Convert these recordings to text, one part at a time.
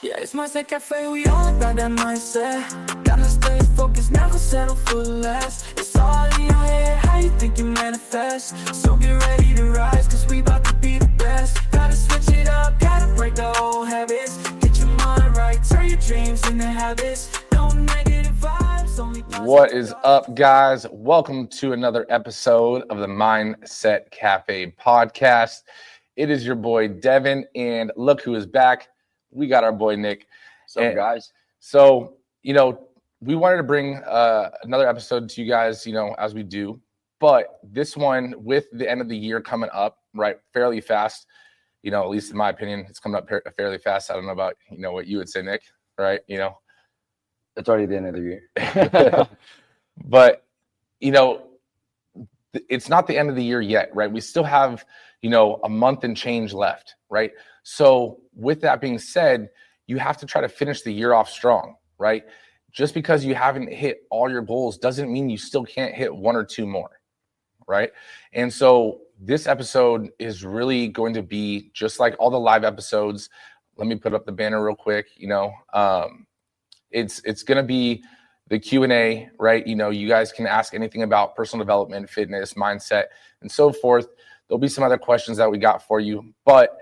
Yeah, it's mindset cafe, we all about that mindset. Gotta stay focused, never settle for less. It's all in your head, how you think you manifest. So get ready to rise, cause we about to be the best. Gotta switch it up, gotta break the old habits. Get your mind right, turn your dreams into habits. No negative vibes, only positive. What is up, guys? Welcome to another episode of the Mindset Cafe podcast. It is your boy Devin, and look who is back. We got our boy Nick. What's up, guys? So, we wanted to bring another episode to you guys, as we do. But this one, with the end of the year coming up, right, fairly fast, at least in my opinion, it's coming up fairly fast. I don't know about, what you would say, Nick, right? It's already the end of the year. But, it's not the end of the year yet, right? We still have, a month and change left, right? So with that being said, you have to try to finish the year off strong, right? Just because you haven't hit all your goals doesn't mean you still can't hit one or two more, right? And so this episode is really going to be just like all the live episodes. Let me put up the banner real quick. It's going to be the Q&A, right? You guys can ask anything about personal development, fitness, mindset, and so forth. There'll be some other questions that we got for you, but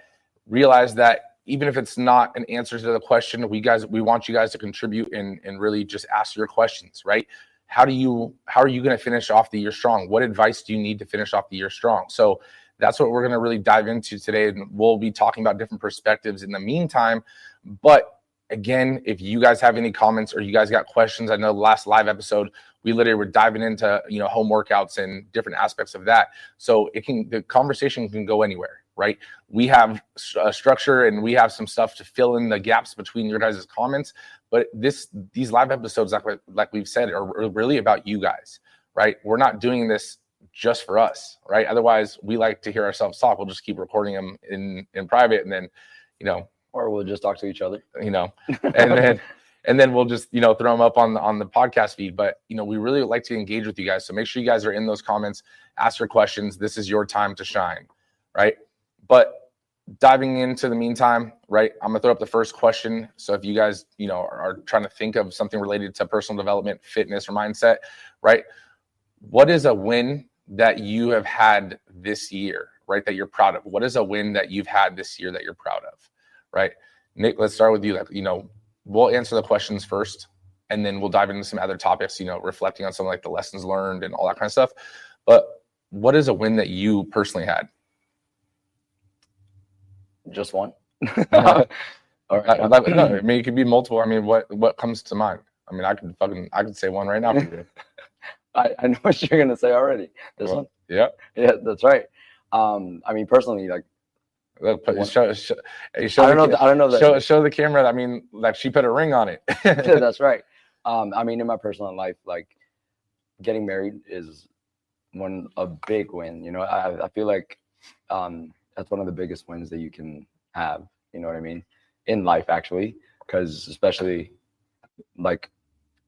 realize that even if it's not an answer to the question, we want you guys to contribute and really just ask your questions, right? How are you going to finish off the year strong? What advice do you need to finish off the year strong? So that's what we're going to really dive into today. And we'll be talking about different perspectives in the meantime. But again, if you guys have any comments or you guys got questions, I know the last live episode, we literally were diving into, home workouts and different aspects of that. So the conversation can go anywhere, right? We have a structure and we have some stuff to fill in the gaps between your guys' comments. But these live episodes, like we've said, are really about you guys, right? We're not doing this just for us, right? Otherwise, we like to hear ourselves talk. We'll just keep recording them in private, and then, Or we'll just talk to each other, and then we'll just, throw them up on the podcast feed. But, we really like to engage with you guys. So make sure you guys are in those comments, ask your questions. This is your time to shine, right? But diving into the meantime, right, I'm gonna throw up the first question. So if you guys, are trying to think of something related to personal development, fitness, or mindset, right? What is a win that you have had this year, right, that you're proud of? What is a win that you've had this year that you're proud of? Right, Nick, let's start with you. We'll answer the questions first, and then we'll dive into some other topics, reflecting on some like the lessons learned and all that kind of stuff. But what is a win that you personally had? just one. All right. No, I mean, it could be multiple. I mean, what comes to mind? I mean, I could say one right now for you. I know what you're gonna say already. This one? Yeah, that's right. I mean, personally, like, show I don't know that. Show the camera. I mean, like she put a ring on it. That's right. I mean, in my personal life, like, getting married is a big win. I feel like that's one of the biggest wins that you can have. You know what I mean? In life, actually, because especially like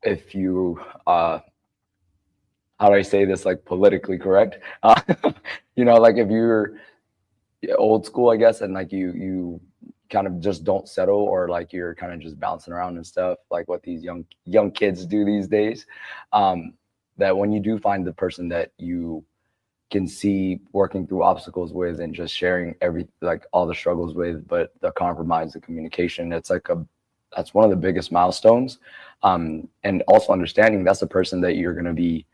if you how do I say this, like, politically correct? Like if you're old school, I guess, and like you kind of just don't settle, or like you're kind of just bouncing around and stuff, like what these young kids do these days, that when you do find the person that you can see working through obstacles with and just sharing all the struggles with, but the compromise, the communication, that's one of the biggest milestones, and also understanding that's the person that you're going to be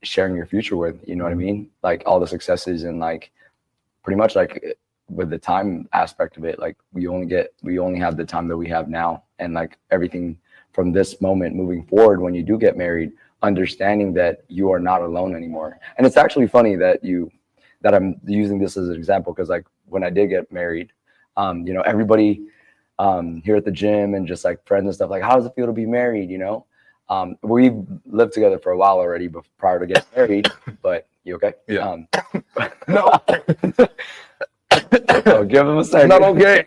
sharing your future with, you know what I mean? Like all the successes, and like pretty much like with the time aspect of it, like we only have the time that we have now, and like everything from this moment moving forward, when you do get married, understanding that you are not alone anymore. And it's actually funny that I'm using this as an example, because like when I did get married, everybody here at the gym and just like friends and stuff, like, how does it feel to be married? We've lived together for a while already prior to getting married, but you okay? Yeah. No. So give him a second. Not okay.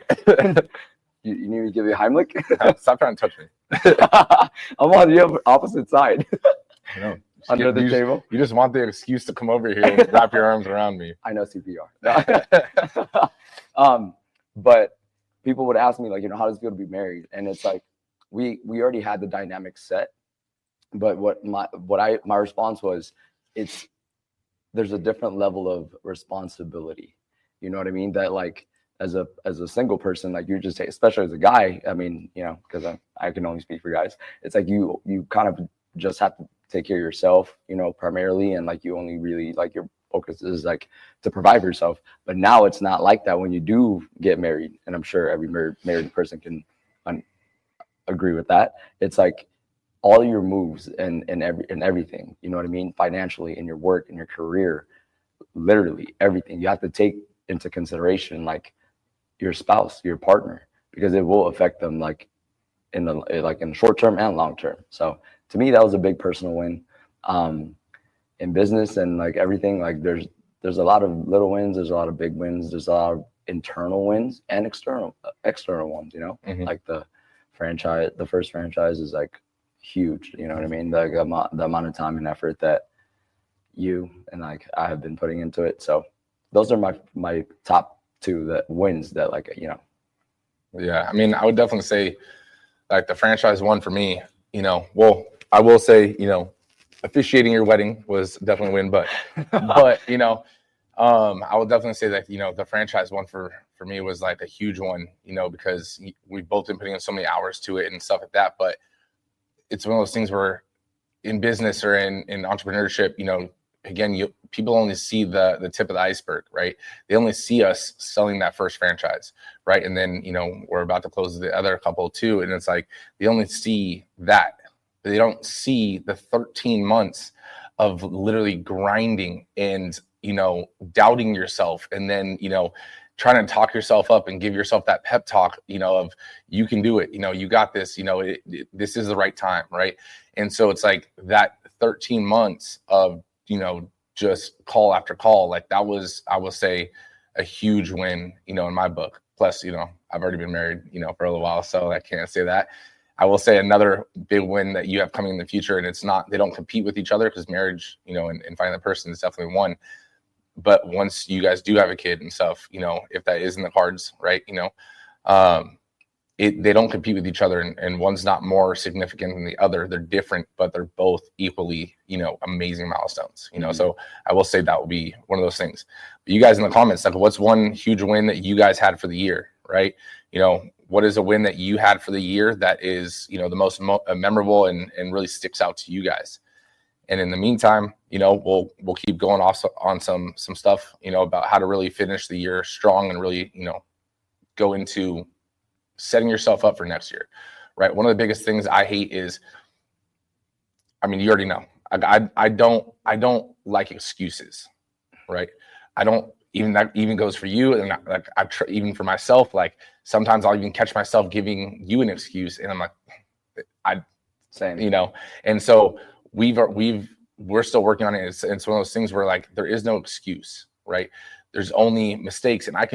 You need me to give you a Heimlich? Stop trying to touch me. I'm on the opposite side. Under the table. You just want the excuse to come over here and wrap your arms around me. I know CPR. But people would ask me like, how does it feel to be married? And it's like, we already had the dynamic set, but my response was, there's a different level of responsibility. You know what I mean? That like, as a single person, like you just, especially as a guy, I mean, because I can only speak for guys. It's like you kind of just have to take care of yourself, primarily, and like you only really like your focus is like to provide for yourself. But now it's not like that when you do get married, and I'm sure every married person can agree with that. It's like all your moves and everything, you know what I mean, financially, in your work, in your career, literally everything you have to take into consideration, like your spouse, your partner, because it will affect them like in the short term and long term. So to me, that was a big personal win. In business and like everything, like there's a lot of little wins, there's a lot of big wins, there's a lot of internal wins and external ones, like the first franchise is like huge, you know what I mean? Like the amount of time and effort that you and like I have been putting into it. So those are my top two that wins that like, Yeah, I mean, I would definitely say like the franchise one for me, well, I will say, officiating your wedding was definitely a win, but I would definitely say that, the franchise one for me was like a huge one, because we've both been putting in so many hours to it and stuff like that. But it's one of those things where in business or in entrepreneurship, again, people only see the tip of the iceberg, right? They only see us selling that first franchise, right? And then, we're about to close the other couple too. And it's like, they only see that. They don't see the 13 months of literally grinding and, doubting yourself. And then, trying to talk yourself up and give yourself that pep talk, of you can do it, you got this, this is the right time, right? And so it's like that 13 months of, just call after call, like that was, I will say, a huge win, in my book. Plus, I've already been married, for a little while, so I can't say that. I will say another big win that you have coming in the future, and they don't compete with each other, because marriage, and finding the person is definitely one. But once you guys do have a kid and stuff, if that is in the cards, right, they don't compete with each other, and one's not more significant than the other. They're different, but they're both equally, amazing milestones, So I will say that will be one of those things. But you guys in the comments, like, what's one huge win that you guys had for the year, right? What is a win that you had for the year that is, the most memorable and really sticks out to you guys? And in the meantime, we'll keep going off on some stuff, about how to really finish the year strong and really, go into setting yourself up for next year, right? One of the biggest things I hate is, I mean, you already know, I don't like excuses, right? I don't even, that even goes for you. And like, even for myself, like sometimes I'll even catch myself giving you an excuse, and I'm like, same, and so we're still working on it. It's one of those things where like, there is no excuse, right? There's only mistakes, and I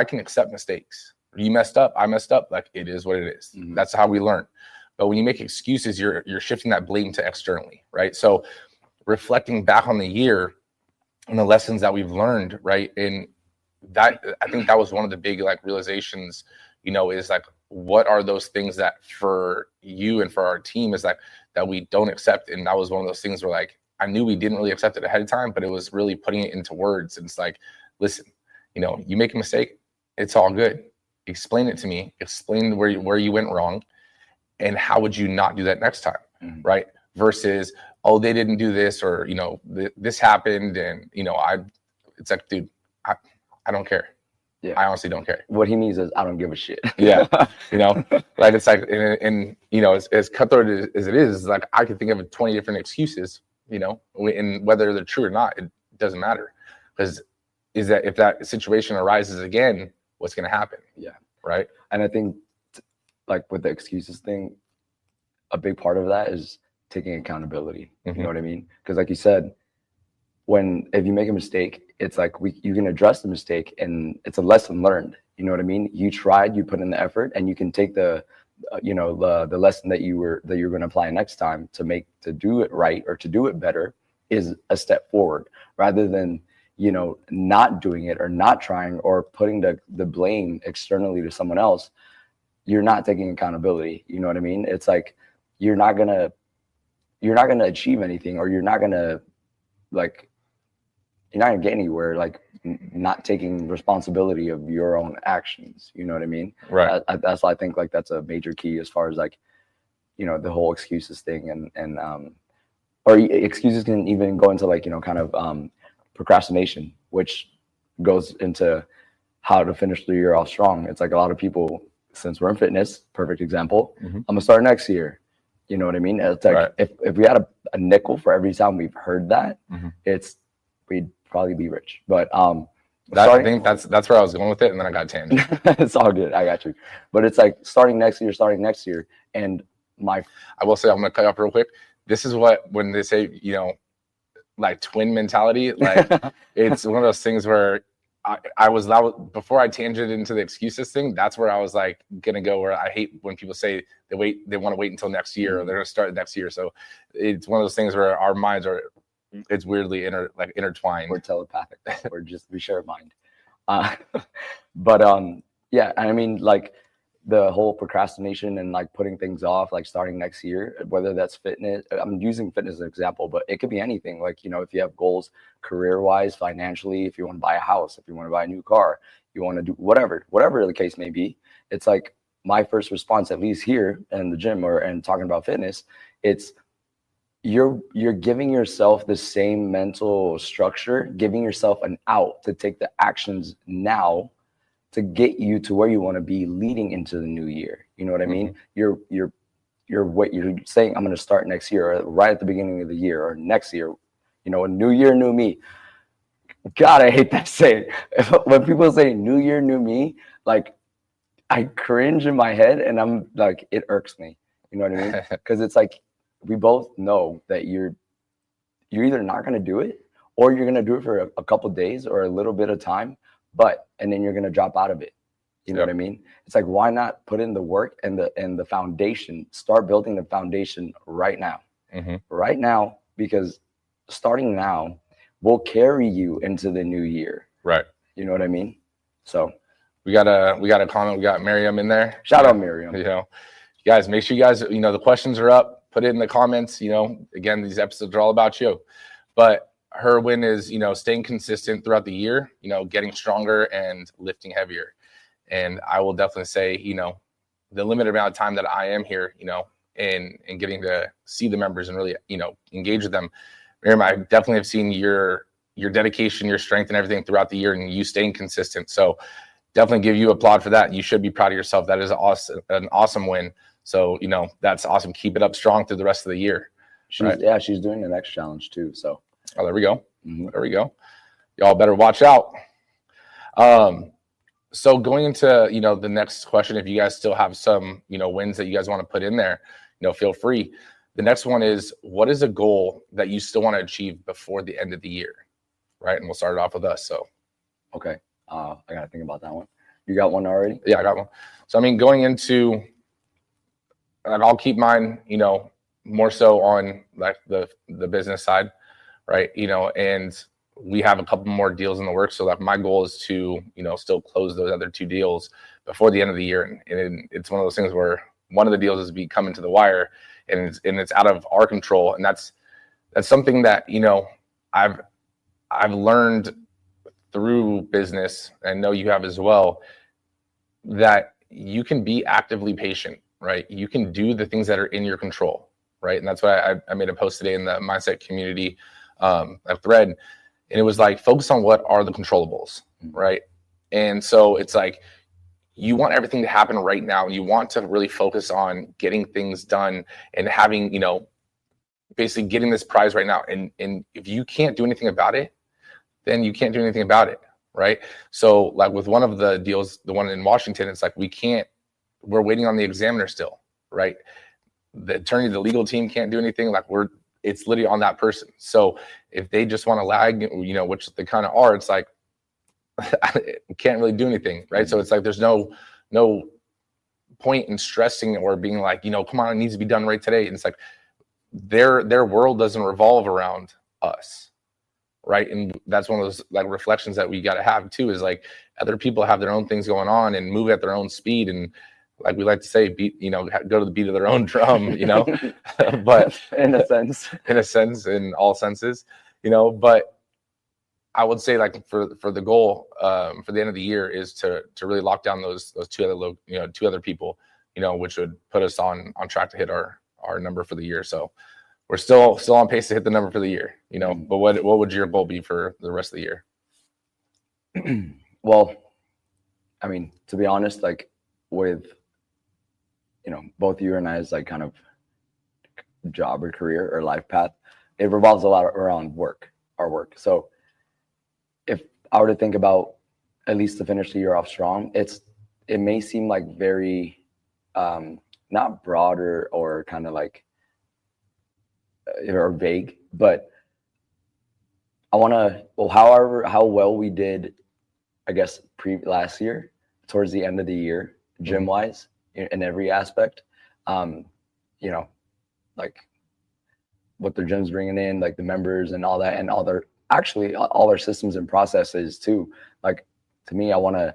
can accept mistakes. You messed up, I messed up, like it is what it is. Mm-hmm. That's how we learn. But when you make excuses, you're shifting that blame to externally, right? So reflecting back on the year and the lessons that we've learned, right? And that, I think that was one of the big like realizations, is like, what are those things that for you and for our team is like that we don't accept? And that was one of those things where like, I knew we didn't really accept it ahead of time, but it was really putting it into words. And it's like, listen, you make a mistake, it's all good. Explain it to me, explain where you went wrong, and how would you not do that next time, mm-hmm. right? Versus, oh, they didn't do this, or, this happened, and, it's like, dude, I don't care. Yeah. I honestly don't care. What he means is I don't give a shit. Yeah. Like it's like, and as cutthroat as it is, like I could think of 20 different excuses, and whether they're true or not, it doesn't matter. Because if that situation arises again, what's going to happen? Yeah. Right. And I think like with the excuses thing, a big part of that is taking accountability. Mm-hmm. You know what I mean? Because like you said, if you make a mistake, it's like you can address the mistake, and it's a lesson learned. You know what I mean? You tried, you put in the effort, and you can take the lesson that you're going to apply next time to do it right or to do it better is a step forward, rather than not doing it or not trying or putting the blame externally to someone else. you're not taking accountability. You know what I mean? It's like you're not gonna achieve anything, or you're not gonna get anywhere, like not taking responsibility of your own actions. You know what I mean? Right. That's I think like that's a major key as far as like, you know, the whole excuses thing, and or excuses can even go into like, you know, kind of procrastination, which goes into how to finish the year off strong. It's like a lot of people, since we're in fitness, perfect example, I'm gonna start next year. You know what I mean? It's like if we had a nickel for every time we've heard that, we'd probably be rich. But I think that's where I was going with it, and then I got tangent. It's all good. I got you. But it's like starting next year. And I will say, I'm gonna cut you off real quick. This is what, when they say, you know, like twin mentality, like it's one of those things where I was before I tangented into the excuses thing. That's where I was like gonna go, where I hate when people say they want to wait until next year, or they're gonna start next year. So it's one of those things where our minds are, it's weirdly intertwined. We're telepathic. We share a mind. But yeah, I mean, like the whole procrastination and like putting things off, like starting next year, whether that's fitness. I'm using fitness as an example, but it could be anything. Like, you know, if you have goals career-wise, financially, if you want to buy a house, if you want to buy a new car, you want to do whatever the case may be. It's like my first response, at least here in the gym and talking about fitness, it's you're giving yourself the same mental structure, giving yourself an out to take the actions now to get you to where you want to be leading into the new year. You know what I mean? You're saying, I'm going to start next year, or right at the beginning of the year, or next year, you know, a new year, new me. God, I hate that saying. When people say new year, new me, like I cringe in my head, and I'm like, it irks me. You know what I mean? Because it's like, we both know that you're either not going to do it, or you're going to do it for a couple of days or a little bit of time, and then you're going to drop out of it. You know what I mean? It's like, why not put in the work and the foundation, start building the foundation right now, right now, because starting now will carry you into the new year. Right. You know what I mean? So we got a comment. We got Miriam in there. Shout out Miriam. You know, you guys, make sure you guys, you know, the questions are up. Put it in the comments. You know, again, these episodes are all about you. But her win is, you know, staying consistent throughout the year, you know, getting stronger and lifting heavier. And I will definitely say, you know, the limited amount of time that I am here, you know, and getting to see the members and really, you know, engage with them. Miriam, I definitely have seen your dedication, your strength, and everything throughout the year, and you staying consistent. So definitely give you applaud for that. You should be proud of yourself. That is an awesome win. So, you know, that's awesome. Keep it up strong through the rest of the year. She's doing the next challenge too. So, there we go. There we go. Y'all better watch out. So going into, you know, the next question, if you guys still have some, you know, wins that you guys want to put in there, you know, feel free. The next one is, what is a goal that you still want to achieve before the end of the year? Right. And we'll start it off with us. So, okay. I got to think about that one. You got one already? Yeah, I got one. So, I mean, going into, and I'll keep mine, you know, more so on like the business side, right? You know, and we have a couple more deals in the works. So like my goal is to, you know, still close those other 2 deals before the end of the year. And it's one of those things where one of the deals is coming to the wire, and it's out of our control. And that's something that, you know, I've learned through business, and know you have as well, that you can be actively patient, right? You can do the things that are in your control, right? And that's why I made a post today in the mindset community, a thread, and it was like, focus on what are the controllables, right? And so it's like, you want everything to happen right now, and you want to really focus on getting things done and having, you know, basically getting this prize right now. And if you can't do anything about it, then you can't do anything about it, right? So like with one of the deals, the one in Washington, it's like, we're waiting on the examiner still, right? The attorney, the legal team can't do anything. Like it's literally on that person. So if they just want to lag, you know, which they kind of are, it's like, can't really do anything, right? So it's like, there's no point in stressing or being like, you know, come on, it needs to be done right today. And it's like, their world doesn't revolve around us, right? And that's one of those like reflections that we got to have too, is like, other people have their own things going on and move at their own speed. And like we like to say, go to the beat of their own drum, but in a sense, in all senses, but I would say like for the goal for the end of the year is to really lock down those two other people, which would put us on track to hit our number for the year. So we're still on pace to hit the number for the year, but what would your goal be for the rest of the year? Well, I mean, to be honest, like with, both you and I's like kind of job or career or life path, it revolves a lot around our work. So if I were to think about at least to finish the year off strong, it may seem like very, not broader or kind of like, or vague, but I want to, how well we did, I guess, last year, towards the end of the year, gym wise, in every aspect, like what their gym's bringing in, like the members and all that, and all our systems and processes too. Like, to me, I want to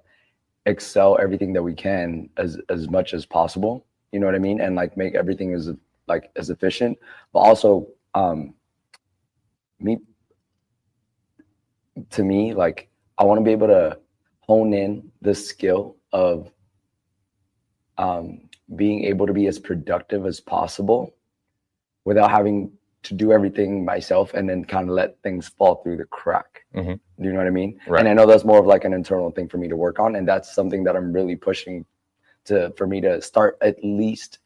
excel everything that we can as much as possible. You know what I mean? And like make everything as efficient, but also, to me, like I want to be able to hone in the skill of being able to be as productive as possible without having to do everything myself and then kind of let things fall through the crack. Mm-hmm. Do you know what I mean? Right. And I know that's more of like an internal thing for me to work on. And that's something that I'm really pushing for me to start at least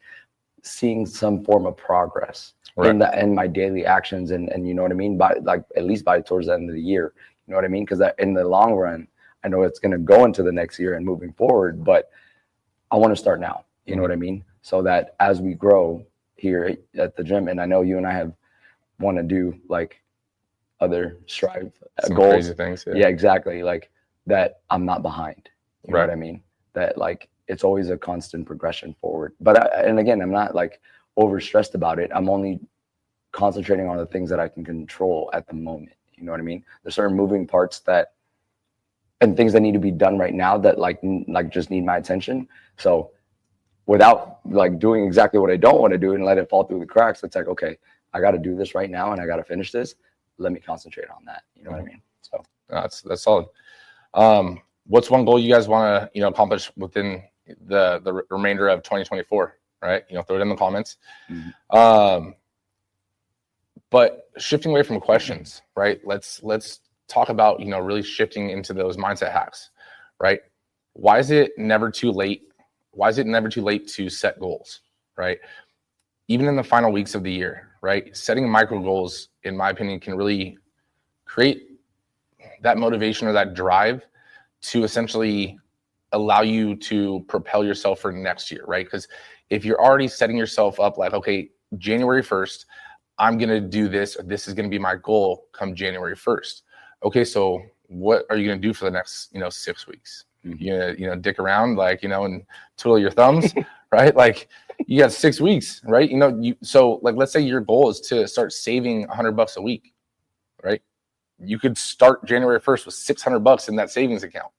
seeing some form of progress in my daily actions. And you know what I mean? At least by towards the end of the year, you know what I mean? Because in the long run, I know it's going to go into the next year and moving forward, but I want to start now. You know what I mean? So that as we grow here at the gym, and I know you and I want to do like other strive some goals, crazy things. Yeah, exactly. Like that, I'm not behind. You know what I mean? That like it's always a constant progression forward. But and again, I'm not like overstressed about it. I'm only concentrating on the things that I can control at the moment. You know what I mean? There's certain moving parts and things that need to be done right now that like just need my attention. So without like doing exactly what I don't want to do and let it fall through the cracks, it's like, okay, I got to do this right now and I got to finish this. Let me concentrate on that. You know what I mean? So that's solid. What's one goal you guys want to, accomplish within the remainder of 2024, right? Throw it in the comments. Mm-hmm. But shifting away from questions, right? Let's talk about, really shifting into those mindset hacks, right? Why is it never too late? Why is it never too late to set goals, right? Even in the final weeks of the year, right? Setting micro goals, in my opinion, can really create that motivation or that drive to essentially allow you to propel yourself for next year, right? Because if you're already setting yourself up like, okay, January 1st, I'm going to do this, or this is going to be my goal come January 1st. Okay, so what are you going to do for the next, 6 weeks? You're gonna, dick around, like, and twiddle your thumbs, right? Like, you got 6 weeks, right? So like, let's say your goal is to start saving $100 a week, right? You could start January 1st with $600 in that savings account,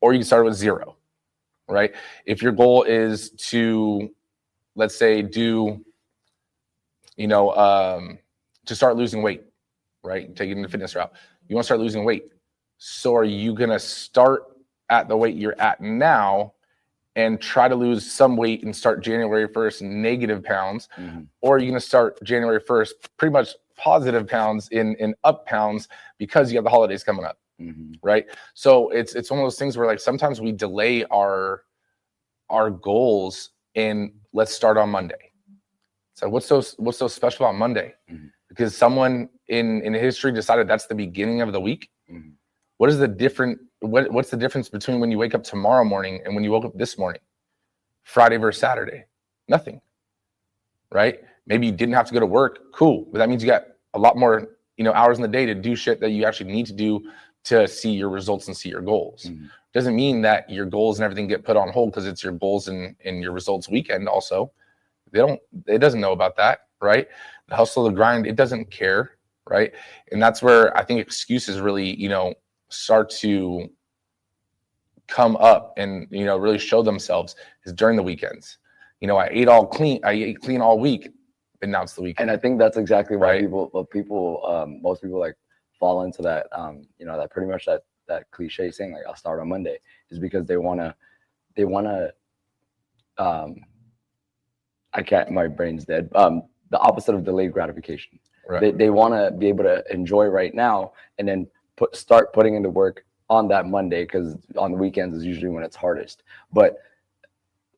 or you can start with zero, right? If your goal is to, let's say, to start losing weight, right? Take it in the fitness route. You want to start losing weight. So are you going to start at the weight you're at now and try to lose some weight and start January 1st negative pounds? Or are you going to start January 1st pretty much positive pounds in up pounds because you have the holidays coming up, right? So it's one of those things where like sometimes we delay our goals and let's start on Monday. So what's so special about Monday? Because someone in history decided that's the beginning of the week. What's the difference between when you wake up tomorrow morning and when you woke up this morning? Friday versus Saturday? Nothing, right? Maybe you didn't have to go to work. Cool. But that means you got a lot more, hours in the day to do shit that you actually need to do to see your results and see your goals. Doesn't mean that your goals and everything get put on hold because it's your goals and your results weekend also. It doesn't know about that, right? The hustle, the grind, it doesn't care, right? And that's where I think excuses really, start to come up and, you know, really show themselves is during the weekends. You know, I ate clean all week, but now it's the weekend. And I think that's exactly why Right. most people like fall into that, you know, that pretty much that cliche saying, like, I'll start on Monday, is because they want to, I can't, my brain's dead. The opposite of delayed gratification. Right. They want to be able to enjoy right now and then start putting into work on that Monday, because on the weekends is usually when it's hardest. But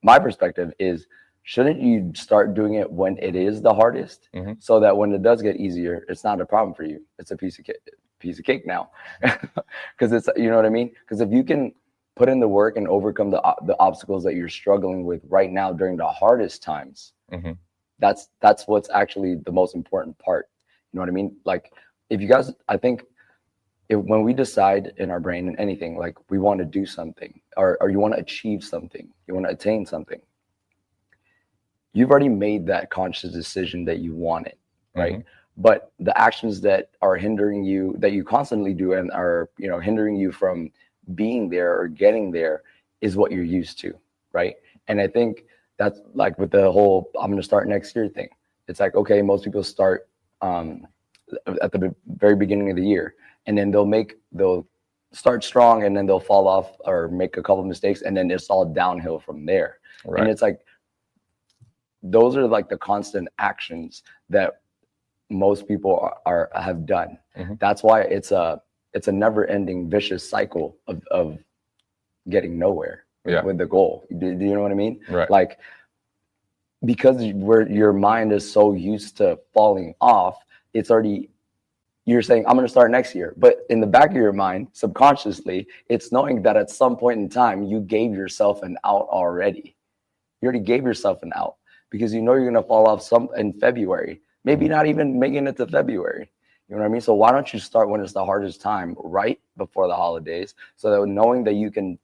my perspective is, shouldn't you start doing it when it is the hardest, so that when it does get easier, it's not a problem for you? It's a piece of cake now, because it's, you know what I mean? Because if you can put in the work and overcome the obstacles that you're struggling with right now during the hardest times, that's what's actually the most important part. You know what I mean? Like, if you guys, I think, when we decide in our brain and anything, like, we want to do something, or you want to achieve something, you want to attain something, you've already made that conscious decision that you want it, right? But the actions that are hindering you, that you constantly do and are, you know, hindering you from being there or getting there, is what you're used to, right? And I think that's like with the whole I'm going to start next year thing. It's like, okay, most people start at the very beginning of the year, and then they'll start strong, and then they'll fall off or make a couple of mistakes, and then it's all downhill from there. Right. And it's like, those are like the constant actions that most people have done. That's why it's a never-ending vicious cycle of getting nowhere with the goal. Do you know what I mean? Right. Like, because your mind is so used to falling off, it's already, you're saying, I'm going to start next year. But in the back of your mind, subconsciously, it's knowing that at some point in time, you gave yourself an out already. You already gave yourself an out, because you know you're going to fall off in February, maybe not even making it to February. You know what I mean? So why don't you start when it's the hardest time, right before the holidays, so that knowing that you can,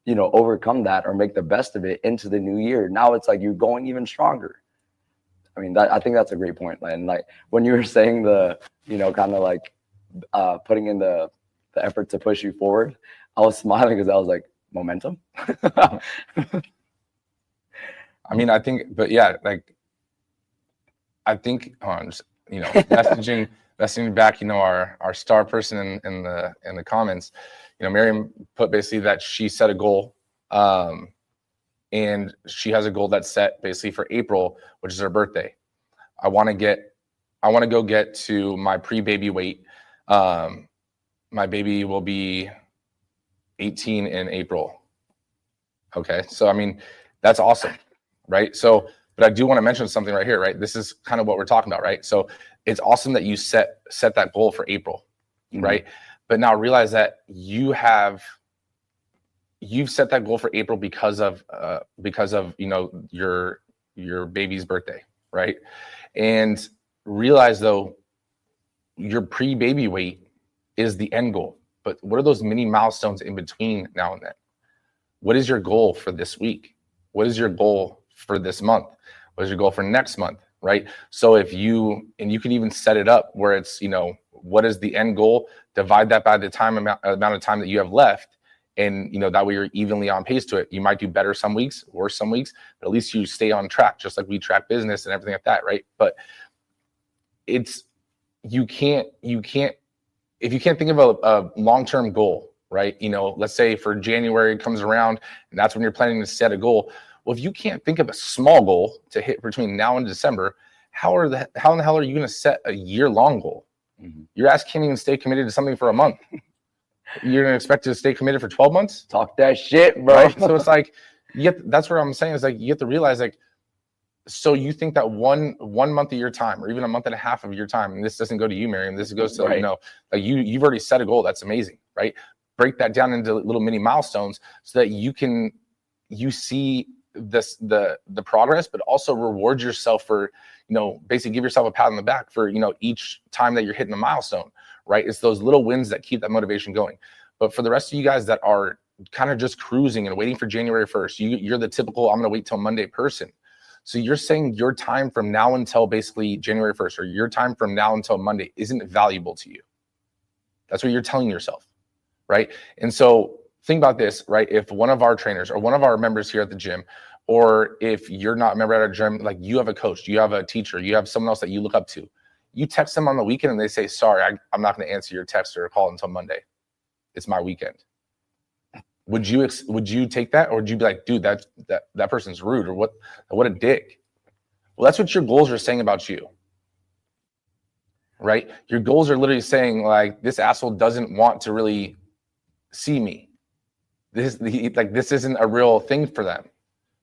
you know, overcome that or make the best of it into the new year. Now it's like you're going even stronger. I mean, I think that's a great point. And like, when you were saying the, you know, kind of like putting in the effort to push you forward, I was smiling because I was like, momentum. I mean, I think, but yeah, like, I think on, you know, messaging back, you know, our star person in the comments, you know, Miriam put basically that she set a goal, and she has a goal that's set basically for April, which is her birthday. I want to go get to my pre-baby weight. My baby will be 18 in April. Okay, so I mean, that's awesome, right? So, but I do want to mention something right here, right? This is kind of what we're talking about, right? So it's awesome that you set that goal for April, right? But now realize that you've set that goal for April because of you know, your baby's birthday, right? And realize, though, your pre-baby weight is the end goal, but what are those mini milestones in between now and then? What is your goal for this week? What is your goal for this month? What is your goal for next month, right? So you can even set it up where it's, you know, what is the end goal? Divide that by the amount of time that you have left. And, you know, that way you're evenly on pace to it. You might do better some weeks, worse some weeks, but at least you stay on track, just like we track business and everything like that, right? But you can't, if you can't think of a long-term goal, right? You know, let's say for January comes around and that's when you're planning to set a goal. Well, if you can't think of a small goal to hit between now and December, how in the hell are you going to set a year-long goal? Your ass can't even stay committed to something for a month. You're going to expect to stay committed for 12 months? Talk that shit, bro. Right? So it's like, that's what I'm saying, is like, you have to realize, like, so you think that one month of your time, or even a month and a half of your time, and this doesn't go to you, Miriam, this goes to, right, you know, like you've already set a goal. That's amazing, right? Break that down into little mini milestones so that you see the progress, but also reward yourself for, you know, basically give yourself a pat on the back for, you know, each time that you're hitting a milestone, right? It's those little wins that keep that motivation going. But for the rest of you guys that are kind of just cruising and waiting for January 1st, you're the typical, I'm going to wait till Monday person. So you're saying your time from now until basically January 1st, or your time from now until Monday, isn't valuable to you. That's what you're telling yourself, right? And so think about this, right? If one of our trainers or one of our members here at the gym, or if you're not a member at our gym, like you have a coach, you have a teacher, you have someone else that you look up to, you text them on the weekend and they say, sorry, I'm not going to answer your text or call until Monday. It's my weekend. Would you take that, or would you be like, dude, that person's rude, or what a dick? Well, that's what your goals are saying about you, right? Your goals are literally saying, like, this asshole doesn't want to really see me. This isn't a real thing for them.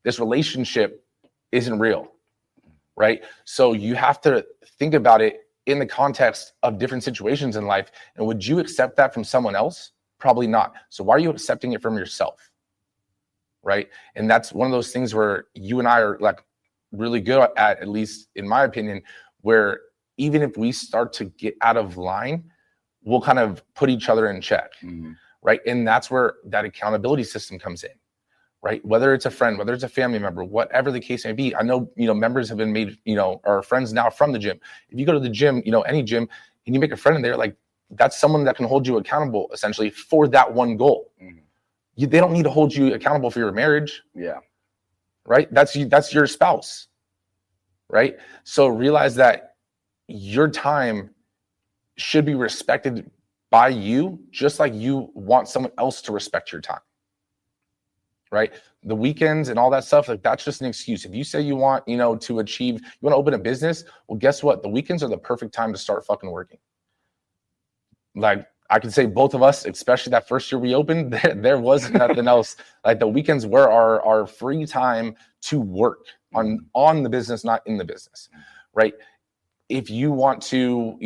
This relationship isn't real, right? So you have to think about it in the context of different situations in life. And would you accept that from someone else? Probably not. So why are you accepting it from yourself, right? And that's one of those things where you and I are like really good at least in my opinion, where even if we start to get out of line, we'll kind of put each other in check, right? And that's where that accountability system comes in, right? Whether it's a friend, whether it's a family member, whatever the case may be. I know, members have been made, are friends now from the gym. If you go to the gym, any gym, and you make a friend in there, like, that's someone that can hold you accountable essentially for that one goal. They don't need to hold you accountable for your marriage. Yeah. Right. That's your spouse. Right. So realize that your time should be respected by you, just like you want someone else to respect your time. Right. The weekends and all that stuff, like, that's just an excuse. If you say you want, to achieve, you want to open a business, well, guess what? The weekends are the perfect time to start fucking working. Like, I can say both of us, especially that first year we opened, there was nothing else. Like, the weekends were our free time to work on the business, not in the business, right? If you want to,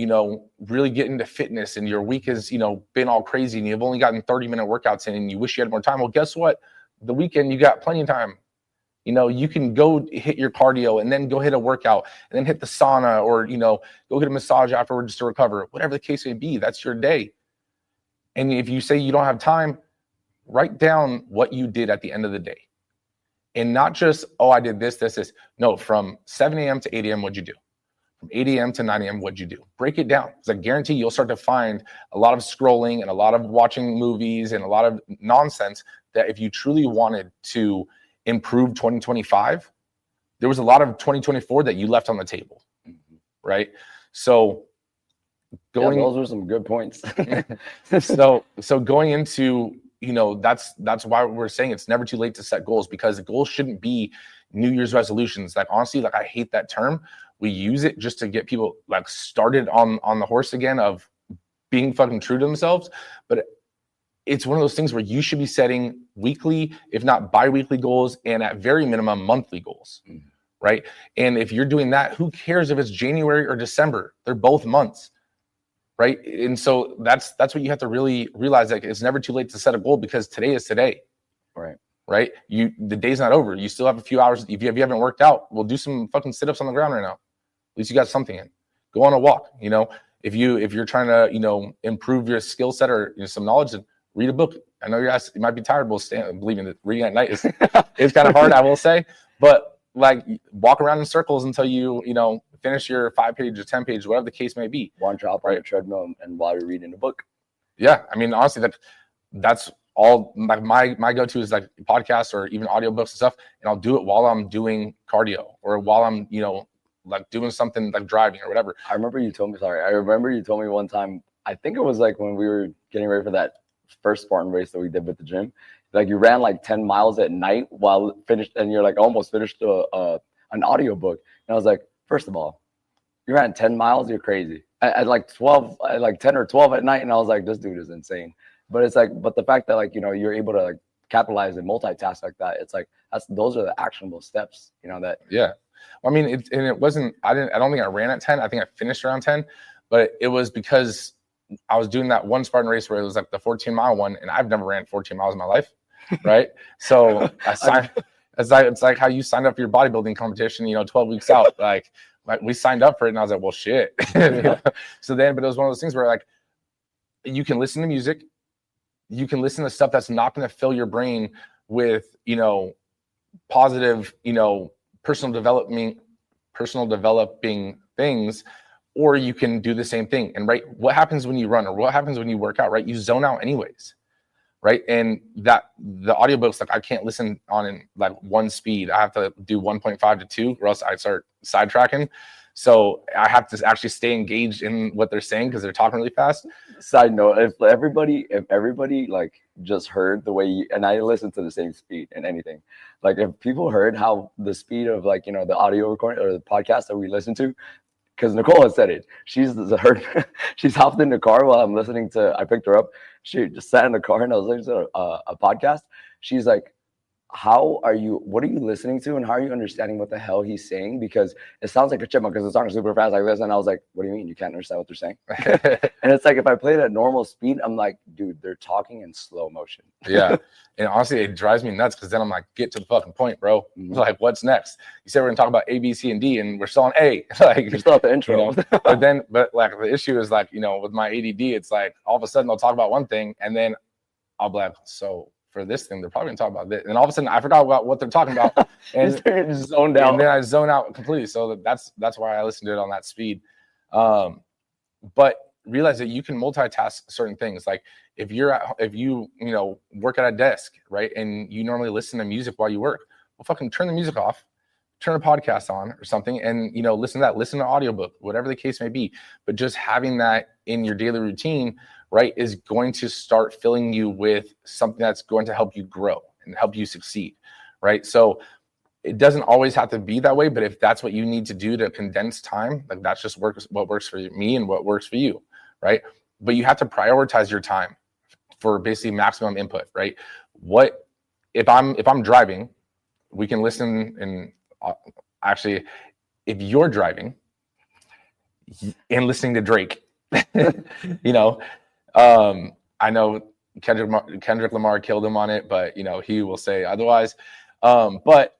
really get into fitness and your week has, been all crazy and you've only gotten 30-minute workouts in and you wish you had more time, well, guess what? The weekend, you got plenty of time. You can go hit your cardio and then go hit a workout and then hit the sauna, or, go get a massage afterwards to recover, whatever the case may be. That's your day. And if you say you don't have time, write down what you did at the end of the day. And not just, oh, I did this. No, from 7 a.m. to 8 a.m., what'd you do? From 8 a.m. to 9 a.m., what'd you do? Break it down. Because I guarantee you'll start to find a lot of scrolling and a lot of watching movies and a lot of nonsense that if you truly wanted to improve 2025, there was a lot of 2024 that you left on the table, right? So those were some good points. so going into, that's why we're saying it's never too late to set goals, because the goals shouldn't be New Year's resolutions. Like, honestly, like, I hate that term. We use it just to get people like started on the horse again of being fucking true to themselves. But it's one of those things where you should be setting weekly, if not bi-weekly goals, and at very minimum monthly goals, right? And if you're doing that, who cares if it's January or December? They're both months, right? And so that's what you have to really realize. Like, it's never too late to set a goal, because today is today, right? The day's not over. You still have a few hours. If you haven't worked out, we'll do some fucking sit-ups on the ground right now. At least you got something in. Go on a walk. If you're trying to improve your skill set or some knowledge, then read a book. I know you might be tired. Believe me, reading at night is it's kind of hard, I will say. But like, walk around in circles until you finish your 5-page or 10-page, whatever the case may be. One drop on a treadmill and while you're reading a book. Yeah, I mean, honestly, that's all. Like, my go-to is like podcasts or even audiobooks and stuff, and I'll do it while I'm doing cardio or while I'm like doing something like driving or whatever. I remember you told me one time, I think it was like when we were getting ready for that first Spartan race that we did with the gym, like, you ran like 10 miles at night while finished, and you're like almost finished an audiobook. And I was like, first of all, you ran 10 miles, you're crazy. At like 10 or 12 at night. And I was like, this dude is insane. But it's like, but the fact that, like, you're able to like capitalize and multitask like that, it's like, those are the actionable steps, that. Yeah. I mean, it wasn't, I don't think I ran at 10. I think I finished around 10, but it was because I was doing that one Spartan race where it was like the 14-mile one, and I've never ran 14 miles in my life. Right. So it's like how you signed up for your bodybuilding competition, 12 weeks out, like we signed up for it, and I was like, well, shit. So then, but it was one of those things where, like, you can listen to music, you can listen to stuff that's not going to fill your brain with, positive, personal developing things, or you can do the same thing. And right, what happens when you run or what happens when you work out, right? You zone out anyways, right? And that the audiobooks, like I can't listen on in like one speed. I have to do 1.5 to 2, or else I start sidetracking. So I have to actually stay engaged in what they're saying because they're talking really fast. Side note: if everybody like just heard the way you, and I listen to the same speed and anything, like if people heard how the speed of like the audio recording or the podcast that we listen to, because Nicole has said it, she's hopped in the car while I'm listening to. I picked her up. She just sat in the car and I was listening to a podcast. She's like, what are you listening to, and how are you understanding what the hell he's saying? Because it sounds like a chipmunk because it's talking super fast like this. And I was like, what do you mean you can't understand what they're saying? And it's like, if I play it at normal speed, I'm like, dude, they're talking in slow motion. Yeah. And honestly, it drives me nuts because then I'm like, get to the fucking point, bro. Mhm. Like, what's next? You said we're gonna talk about A, B, C, and D, and we're still on A. Like, You're still at the intro. but like the issue is like, with my ADD, it's like all of a sudden they'll talk about one thing, and then I'll be like, so for this thing, they're probably gonna talk about this, and all of a sudden I forgot about what they're talking about, and just zoned out. And then I zone out completely. So that's why I listen to it on that speed. But realize that you can multitask certain things. Like if you work at a desk, right, and you normally listen to music while you work, well, fucking turn the music off, turn a podcast on or something, and listen to an audiobook, whatever the case may be. But just having that in your daily routine, right, is going to start filling you with something that's going to help you grow and help you succeed, right? So it doesn't always have to be that way, but if that's what you need to do to condense time, like that's just what works for me and what works for you, right? But you have to prioritize your time for basically maximum input, right? What if I'm driving, we can listen, and actually, if you're driving and listening to Drake, I know Kendrick Lamar killed him on it, but he will say otherwise. But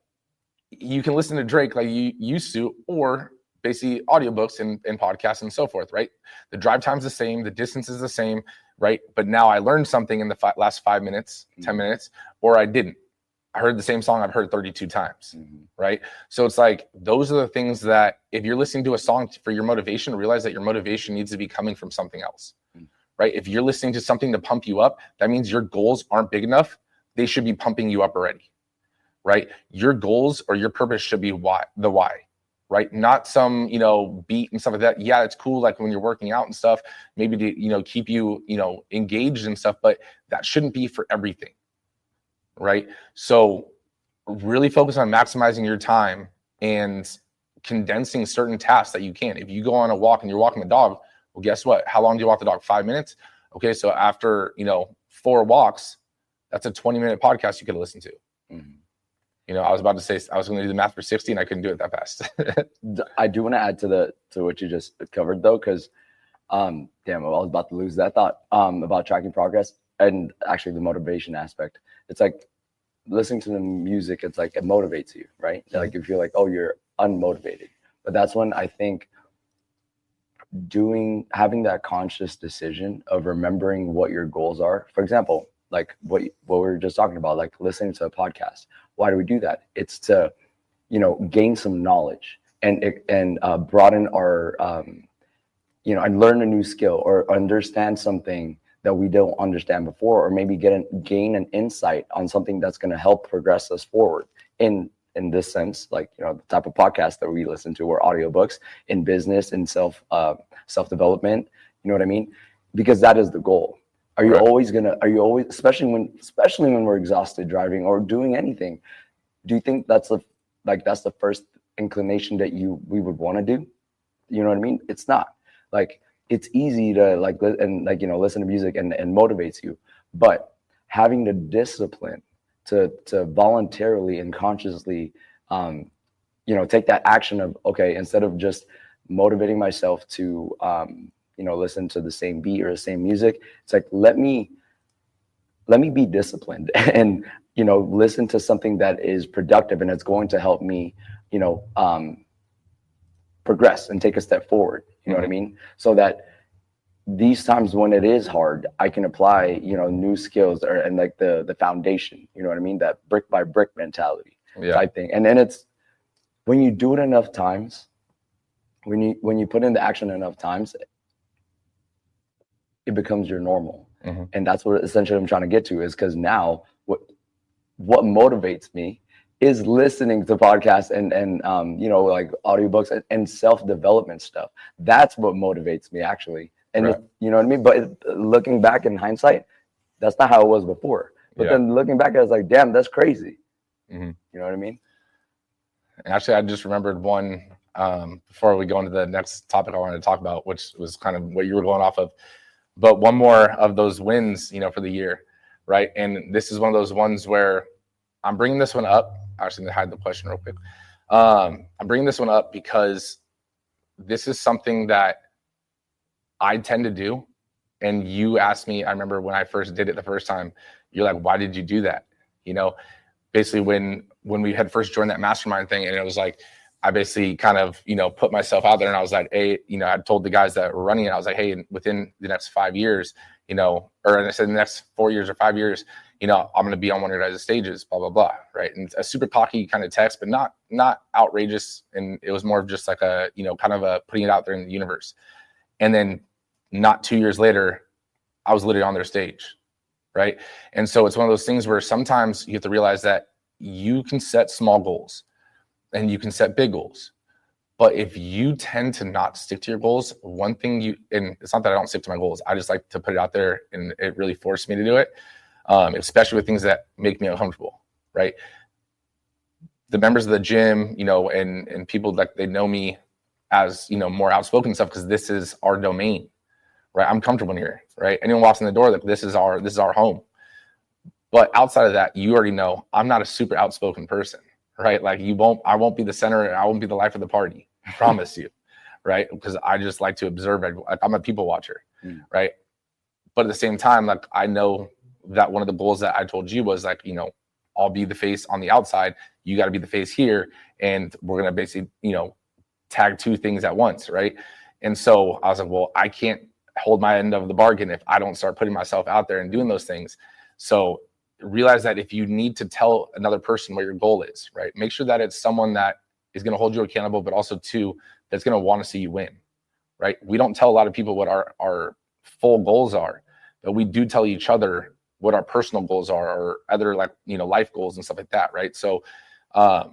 you can listen to Drake like you used to, or basically audiobooks and podcasts and so forth, right? The drive time's the same, the distance is the same, right? But now I learned something in the last 5 minutes, 10 minutes, or I didn't. I heard the same song I've heard 32 times, right? So it's like, those are the things that if you're listening to a song for your motivation, realize that your motivation needs to be coming from something else, right? If you're listening to something to pump you up, that means your goals aren't big enough. They should be pumping you up already, right? Your goals or your purpose should be the why, right? Not some, beat and stuff like that. Yeah, it's cool. Like when you're working out and stuff, maybe to, keep you, engaged and stuff, but that shouldn't be for everything, right? So really focus on maximizing your time and condensing certain tasks that you can. If you go on a walk and you're walking the dog, well, guess what? How long do you walk the dog? 5 minutes? Okay, so after, 4 walks, that's a 20-minute podcast you could listen to. I was about to say I was going to do the math for 60 and I couldn't do it that fast. I do want to add to what you just covered though, because damn, I was about to lose that thought about tracking progress and actually the motivation aspect. It's like listening to the music, it's like it motivates you, right? Like you feel like, oh, you're unmotivated. But that's when I think having that conscious decision of remembering what your goals are. For example, like what we were just talking about, like listening to a podcast. Why do we do that? It's to, gain some knowledge and broaden our, and learn a new skill or understand something that we don't understand before, or maybe gain an insight on something that's going to help progress us forward in this sense, like, the type of podcast that we listen to, or audiobooks in business and self-development, you know what I mean? Because that is the goal. Are you always, especially when we're exhausted driving or doing anything, do you think that's the first inclination that we would want to do? You know what I mean? It's not. Like, it's easy to listen to music and motivates you, but having the discipline to voluntarily and consciously, take that action of, okay, instead of just motivating myself to, listen to the same beat or the same music, it's like, let me be disciplined and, listen to something that is productive and it's going to help me, progress and take a step forward. You know what I mean? So that these times when it is hard, I can apply, new skills and like the foundation, you know what I mean? That brick by brick mentality type thing. And then it's when you do it enough times, when you put into action enough times, it becomes your normal. And that's what essentially I'm trying to get to, is because now what motivates me is listening to podcasts and you know, like audiobooks and self-development stuff. That's what motivates me, actually. And Right. you know what I mean? But looking back in hindsight, that's not how it was before. But then looking back, I was like, damn, that's crazy. You know what I mean? Actually, I just remembered one before we go into the next topic I wanted to talk about, which was kind of what you were going off of. But one more of those wins, you know, for the year, right? And this is one of those ones where I'm bringing this one up. Actually, let me hide the question real quick. I'm bringing this one up because this is something that I tend to do. And you asked me, I remember when I first did it the first time, you're like, why did you do that? You know, basically when we had first joined that mastermind thing, and it was like, I basically kind of, you know, put myself out there, and I was like, hey, you know, I told the guys that were running it, I was like, hey, within the next 5 years, you know, or I said the next 4 years or 5 years, you know, I'm going to be on one of your guys' stages, blah, blah, blah. Right. And a super cocky kind of text, but not outrageous. And it was more of just like a, you know, kind of a putting it out there in the universe. And then not 2 years later, I was literally on their stage. Right. And so it's one of those things where sometimes you have to realize that you can set small goals and you can set big goals. But if you tend to not stick to your goals, one thing and it's not that I don't stick to my goals, I just like to put it out there, and it really forced me to do it, especially with things that make me uncomfortable, right? The members of the gym, you know, and people, like, they know me as, you know, more outspoken stuff because this is our domain, right? I'm comfortable in here, right? Anyone walks in the door, like, this is our home. But outside of that, you already know I'm not a super outspoken person, right? Like, I won't be the center, I won't be the life of the party, I promise you, right? Because I just like to observe like, I'm a people watcher, right? But at the same time, like, I know that one of the goals that I told you was, like, you know, I'll be the face on the outside, you got to be the face here, and we're gonna basically, you know, tag two things at once, right? And so I was like, well, I can't hold my end of the bargain if I don't start putting myself out there and doing those things. So realize that if you need to tell another person what your goal is, right, make sure that it's someone that is going to hold you accountable, but also, too, that's going to want to see you win, right? We don't tell a lot of people what our full goals are, but we do tell each other what our personal goals are, or other, like, you know, life goals and stuff like that, right? So I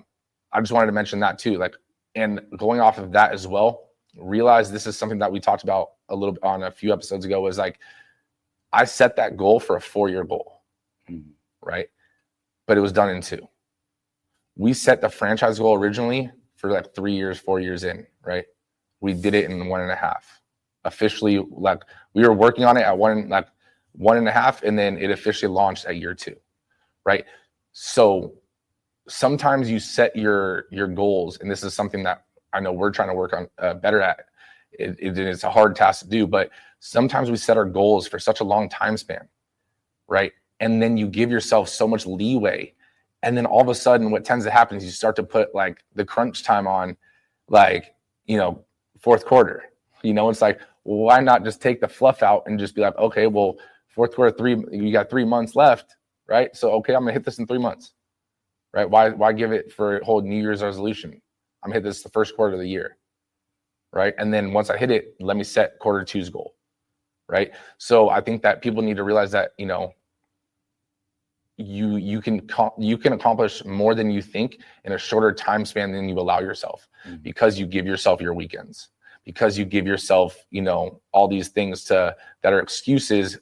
just wanted to mention that too, like, and going off of that as well, realize this is something that we talked about a little bit on a few episodes ago, was like, I set that goal for a 4-year goal. Right? But it was done in 2. We set the franchise goal originally for like 3 years, 4 years in, right? We did it in 1.5. Officially, like, we were working on it at 1.5, and then it officially launched at year 2, right? So sometimes you set your goals, and this is something that I know we're trying to work on better at. It's a hard task to do, but sometimes we set our goals for such a long time span, right? And then you give yourself so much leeway. And then all of a sudden, what tends to happen is you start to put, like, the crunch time on, like, you know, 4th quarter. You know, it's like, well, why not just take the fluff out and just be like, okay, well, 4th quarter, you got 3 months left, right? So, okay, I'm going to hit this in 3 months, right? Why give it for a whole New Year's resolution? I'm going to hit this the 1st quarter of the year, right? And then once I hit it, let me set quarter 2's goal, right? So I think that people need to realize that, you know, you can accomplish more than you think in a shorter time span than you allow yourself, because you give yourself your weekends, because you give yourself, you know, all these things that are excuses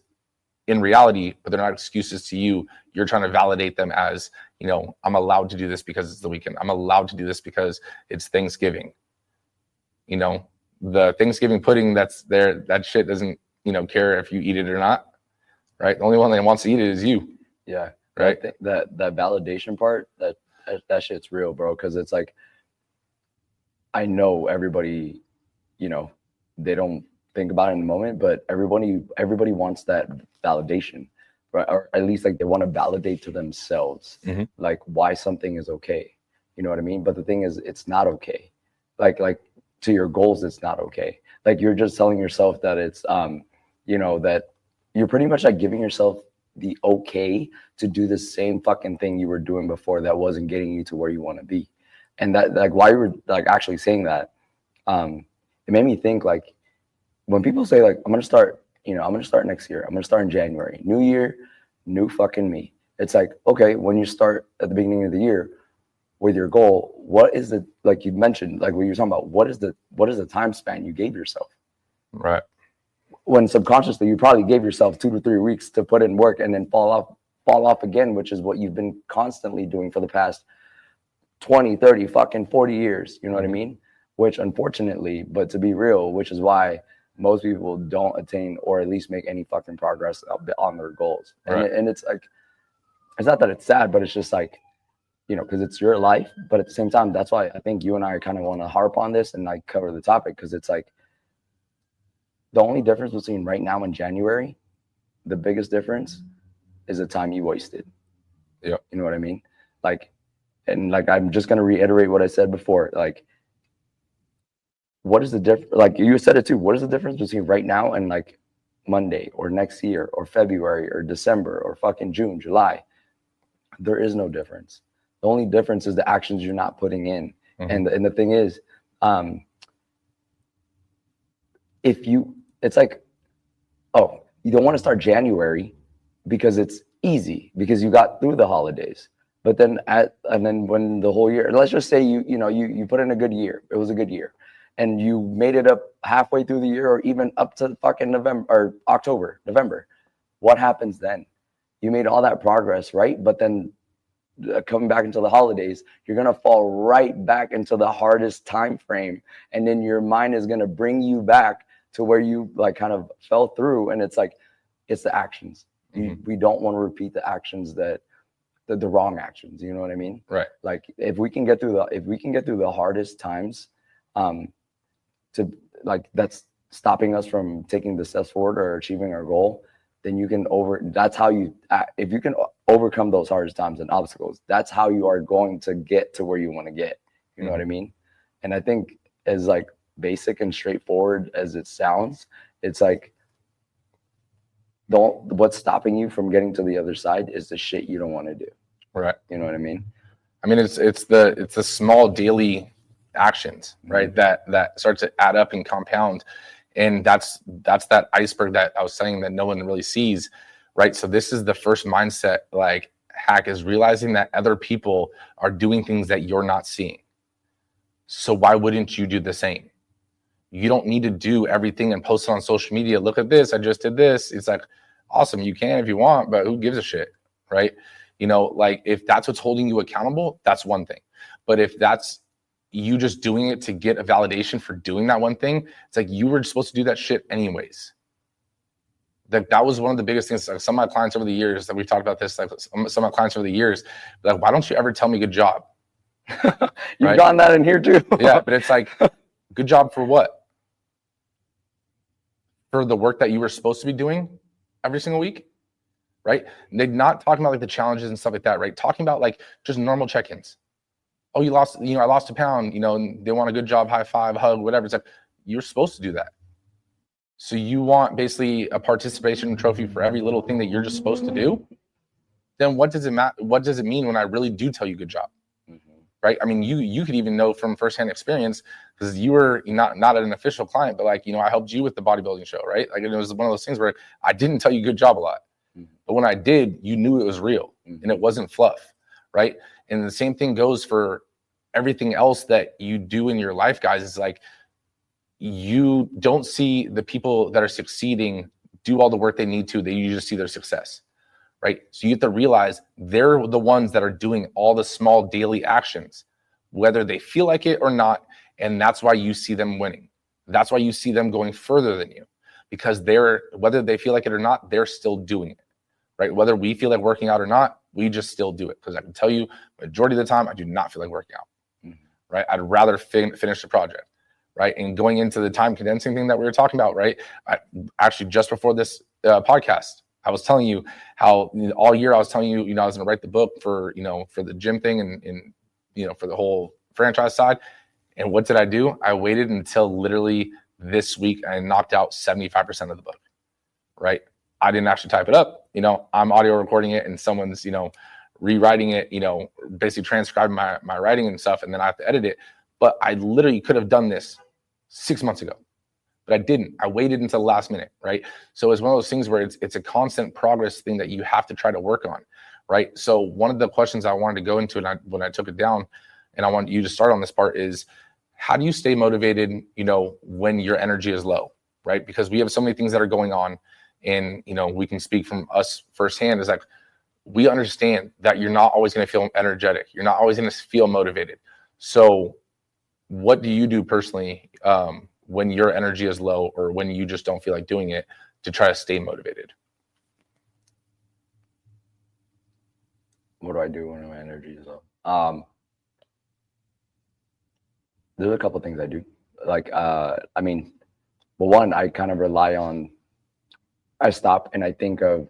in reality, but they're not excuses to you. You're trying to validate them as, you know, I'm allowed to do this because it's the weekend. I'm allowed to do this because it's Thanksgiving. You know, the Thanksgiving pudding that's there, that shit doesn't, you know, care if you eat it or not, right? The only one that wants to eat it is you. Yeah. Right. That validation part, that shit's real, bro. Because it's like, I know everybody, you know, they don't think about it in the moment, but everybody wants that validation, right? Or at least, like, they want to validate to themselves, like, why something is okay. You know what I mean? But the thing is, it's not okay. Like to your goals, it's not okay. Like, you're just telling yourself that it's, you know, that you're pretty much, like, giving yourself the okay to do the same fucking thing you were doing before that wasn't getting you to where you want to be. And that, like, while you were, like, actually saying that, it made me think, like, when people say, like, I'm going to start I'm going to start next year. I'm going to start in January. New year, new fucking me. It's like, okay, when you start at the beginning of the year with your goal, what is the, like you mentioned, like what you're talking about, what is the time span you gave yourself? Right. When subconsciously you probably gave yourself 2 to 3 weeks to put in work and then fall off again, which is what you've been constantly doing for the past 20, 30, fucking 40 years. You know what I mean? Which unfortunately, but to be real, which is why most people don't attain or at least make any fucking progress on their goals. Right. And it's like, it's not that it's sad, but it's just like, because it's your life. But at the same time, that's why I think you and I kind of want to harp on this and like cover the topic, because it's like the only difference between right now and January, the biggest difference is the time you wasted. Yeah. You know what I mean? I'm just going to reiterate what I said before. Like, what is the difference? Like you said it too. What is the difference between right now and like Monday or next year or February or December or fucking June, July? There is no difference. The only difference is the actions you're not putting in. And the thing is, it's like, oh, you don't want to start January because it's easy because you got through the holidays. But then when the whole year, let's just say you put in a good year. It was a good year. And you made it up halfway through the year or even up to fucking November or October, November. What happens then? You made all that progress, right? But then coming back into the holidays, you're going to fall right back into the hardest time frame. And then your mind is going to bring you back to where you like kind of fell through. And it's like, it's the actions. We don't want to repeat the actions the wrong actions. You know what I mean? Right. Like if we can get through the hardest times, that's stopping us from taking the steps forward or achieving our goal, then if you can overcome those hardest times and obstacles, that's how you are going to get to where you want to get. You know what I mean? And I think as like basic and straightforward as it sounds, it's like, what's stopping you from getting to the other side is the shit you don't want to do. Right. You know what I mean? I mean, it's the small daily actions, right? That start to add up and compound. And that's that iceberg that I was saying that no one really sees, right? So this is the first mindset like hack, is realizing that other people are doing things that you're not seeing. So why wouldn't you do the same? You don't need to do everything and post it on social media. Look at this, I just did this. It's like, awesome, you can if you want, but who gives a shit, right? Like if that's what's holding you accountable, that's one thing. But if that's you just doing it to get a validation for doing that one thing, it's like you were supposed to do that shit anyways. That was one of the biggest things. Like some of my clients over the years that we've talked about this, like some of my clients over the years, like, why don't you ever tell me good job? You've gotten that in here too. Yeah, but it's like, good job for what? For the work that you were supposed to be doing every single week, right? They're not talking about like the challenges and stuff like that, right? Talking about like just normal check-ins. Oh, you lost, I lost a pound, and they want a good job, high five, hug, whatever. It's like, you're supposed to do that. So you want basically a participation trophy for every little thing that you're just supposed to do? Then what does it matter? What does it mean when I really do tell you good job? Right? I mean, you could even know from firsthand experience, because you were not an official client, but like, I helped you with the bodybuilding show, right? Like it was one of those things where I didn't tell you good job a lot, but when I did, you knew it was real and it wasn't fluff, right? And the same thing goes for everything else that you do in your life, guys. It's like, you don't see the people that are succeeding do all the work they need to. You just see their success, right? So you have to realize they're the ones that are doing all the small daily actions, whether they feel like it or not. And that's why you see them winning. That's why you see them going further than you, because whether they feel like it or not, they're still doing it, right? Whether we feel like working out or not, we just still do it. Because I can tell you, majority of the time, I do not feel like working out, right? I'd rather finish the project, right? And going into the time condensing thing that we were talking about, right? Actually, just before this podcast, I was telling you how all year I was telling you, I was going to write the book for, for the gym thing and for the whole franchise side. And what did I do? I waited until literally this week and knocked out 75% of the book, right? I didn't actually type it up. I'm audio recording it and someone's, rewriting it, basically transcribing my writing and stuff. And then I have to edit it. But I literally could have done this 6 months ago, but but I didn't. I waited until the last minute, right? So it's one of those things where it's a constant progress thing that you have to try to work on, right? So one of the questions I wanted to go into, and when I took it down, and I want you to start on this part, is how do you stay motivated, you know, when your energy is low, right? Because we have so many things that are going on, and, you know, we can speak from us firsthand. Is like, we understand that you're not always going to feel energetic. You're not always going to feel motivated. So what do you do personally when your energy is low, or when you just don't feel like doing it, to try to stay motivated? What do I do when my energy is low? There's a couple things I do. Like, I mean, well, one, I kind of rely on, I stop and I think of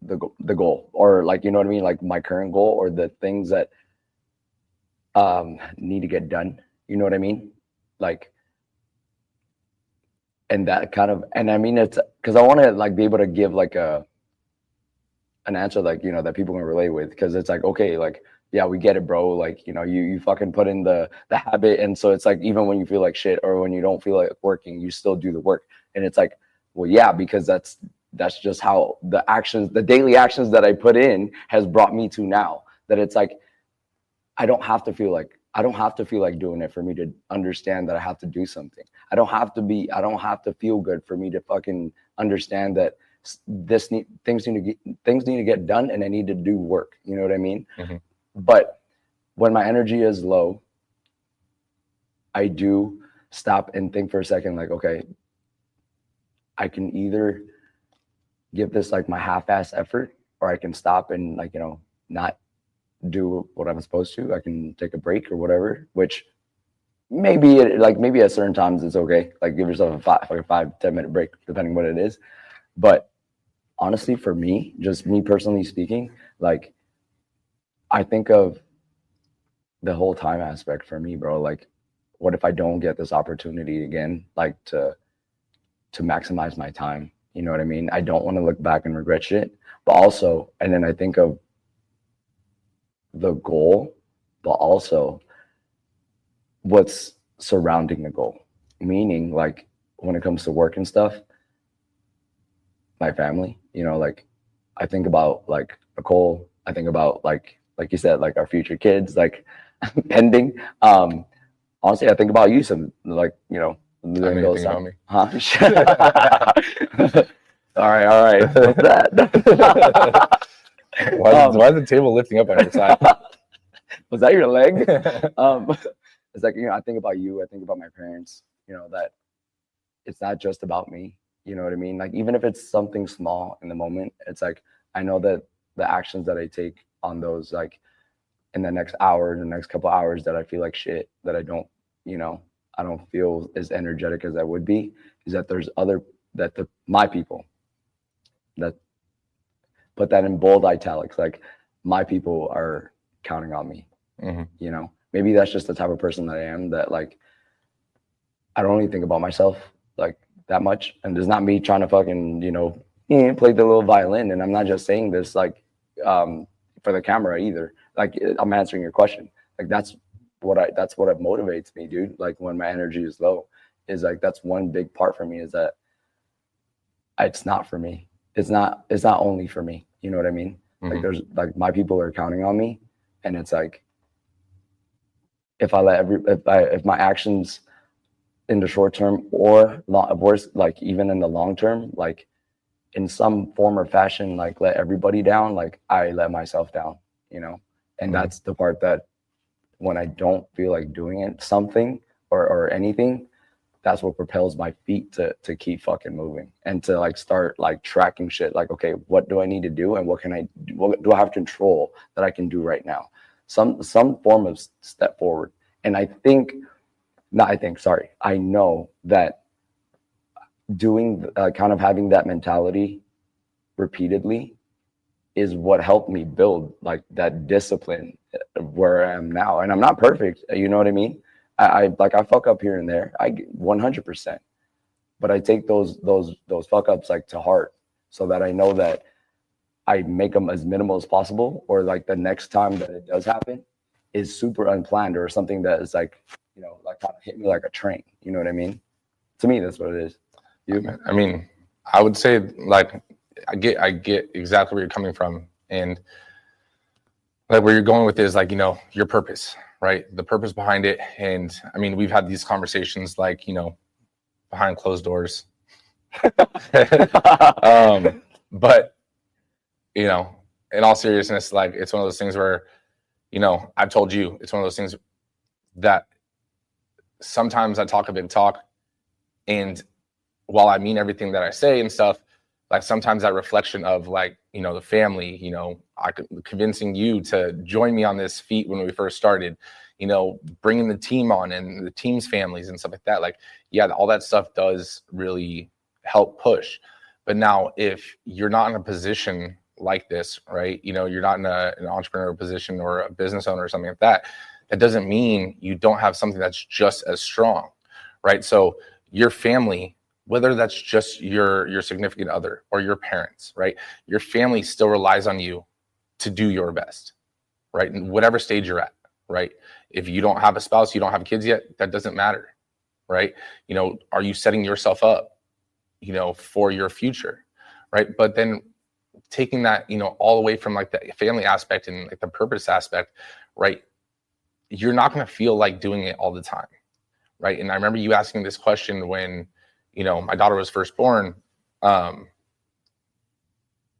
the goal, or like, you know what I mean? Like my current goal, or the things that need to get done. You know what I mean? Like, and that kind of, and I mean, it's because I want to like be able to give like an answer, like, you know, that people can relate with. Because it's like, okay, like, yeah, we get it, bro. Like, you know, you fucking put in the habit. And so it's like, even when you feel like shit, or when you don't feel like working, you still do the work. And it's like, well, yeah, because that's just how the daily actions that I put in has brought me to now. That it's like, I don't have to feel like doing it for me to understand that I have to do something. I don't have to feel good for me to fucking understand that things need to get done, and I need to do work. You know what I mean? Mm-hmm. But when my energy is low, I do stop and think for a second, like, okay, I can either give this like my half-ass effort, or I can stop and, like, you know, not do what I'm supposed to. I can take a break or whatever, which maybe at certain times it's okay. Like, give yourself a 5-10 minute break, depending what it is. But honestly, for me, just me personally speaking, like, I think of the whole time aspect for me, bro. Like, what if I don't get this opportunity again, like to maximize my time? You know what I mean? I don't want to look back and regret shit. But also, and then I think of the goal, but also what's surrounding the goal. Meaning, like, when it comes to work and stuff, my family, you know, like, I think about like Nicole, I think about like you said, like our future kids, like pending. Honestly, I think about you some, like, you know, doing those about me. Huh? all right. What's that? Why is the table lifting up on your side? Was that your leg? It's like, you know, I think about you, I think about my parents, you know, that it's not just about me. You know what I mean? Like, even if it's something small in the moment, it's like, I know that the actions that I take on those, like, in the next hour, the next couple hours, that I feel like shit, that I don't, you know, I don't feel as energetic as I would be, is that there's my people, that put that in bold italics, like, my people are counting on me. Mm-hmm. You know, maybe that's just the type of person that I am, that, like, I don't really think about myself like that much. And there's not me trying to fucking, you know, play the little violin. And I'm not just saying this like for the camera either. Like, I'm answering your question. Like, that's what motivates me, dude. Like, when my energy is low, is like, that's one big part for me, is that it's not for me. It's not only for me. You know what I mean? Mm-hmm. Like, there's, like, my people are counting on me, and it's like, if my actions in the short term, or worse, like, even in the long term, like, in some form or fashion, like, let everybody down, like, I let myself down, you know? And mm-hmm. That's the part that, when I don't feel like doing it, something or anything, that's what propels my feet to keep fucking moving, and to, like, start, like, tracking shit. Like, okay, what do I need to do, and what do I have control that I can do right now? Some form of step forward. And I know that doing kind of having that mentality repeatedly is what helped me build, like, that discipline where I am now. And I'm not perfect, you know what I mean? I fuck up here and there, 100%, but I take those fuck ups, like, to heart, so that I know that I make them as minimal as possible, or, like, the next time that it does happen is super unplanned, or something that is, like, you know, like, kind of hit me like a train. You know what I mean? To me, that's what it is. You? I mean, I would say like I get exactly where you're coming from, and like where you're going with is like, you know, your purpose, right? The purpose behind it. And I mean, we've had these conversations like, you know, behind closed doors. But you know, in all seriousness, like it's one of those things where, you know, I've told you, it's one of those things that sometimes I talk a big talk, and while I mean everything that I say and stuff, like sometimes that reflection of like, you know, the family, you know, convincing you to join me on this feat when we first started, you know, bringing the team on and the team's families and stuff like that. Like, yeah, all that stuff does really help push. But now if you're not in a position like this, right, you know, you're not in an entrepreneurial position or a business owner or something like that, that doesn't mean you don't have something that's just as strong, right? So your family, whether that's just your significant other or your parents, right? Your family still relies on you to do your best, right? In whatever stage you're at, right? If you don't have a spouse, you don't have kids yet, that doesn't matter, right? You know, are you setting yourself up, you know, for your future, right? But then taking that, you know, all the way from like the family aspect and like the purpose aspect, right? You're not going to feel like doing it all the time, right? And I remember you asking this question when, you know, my daughter was first born.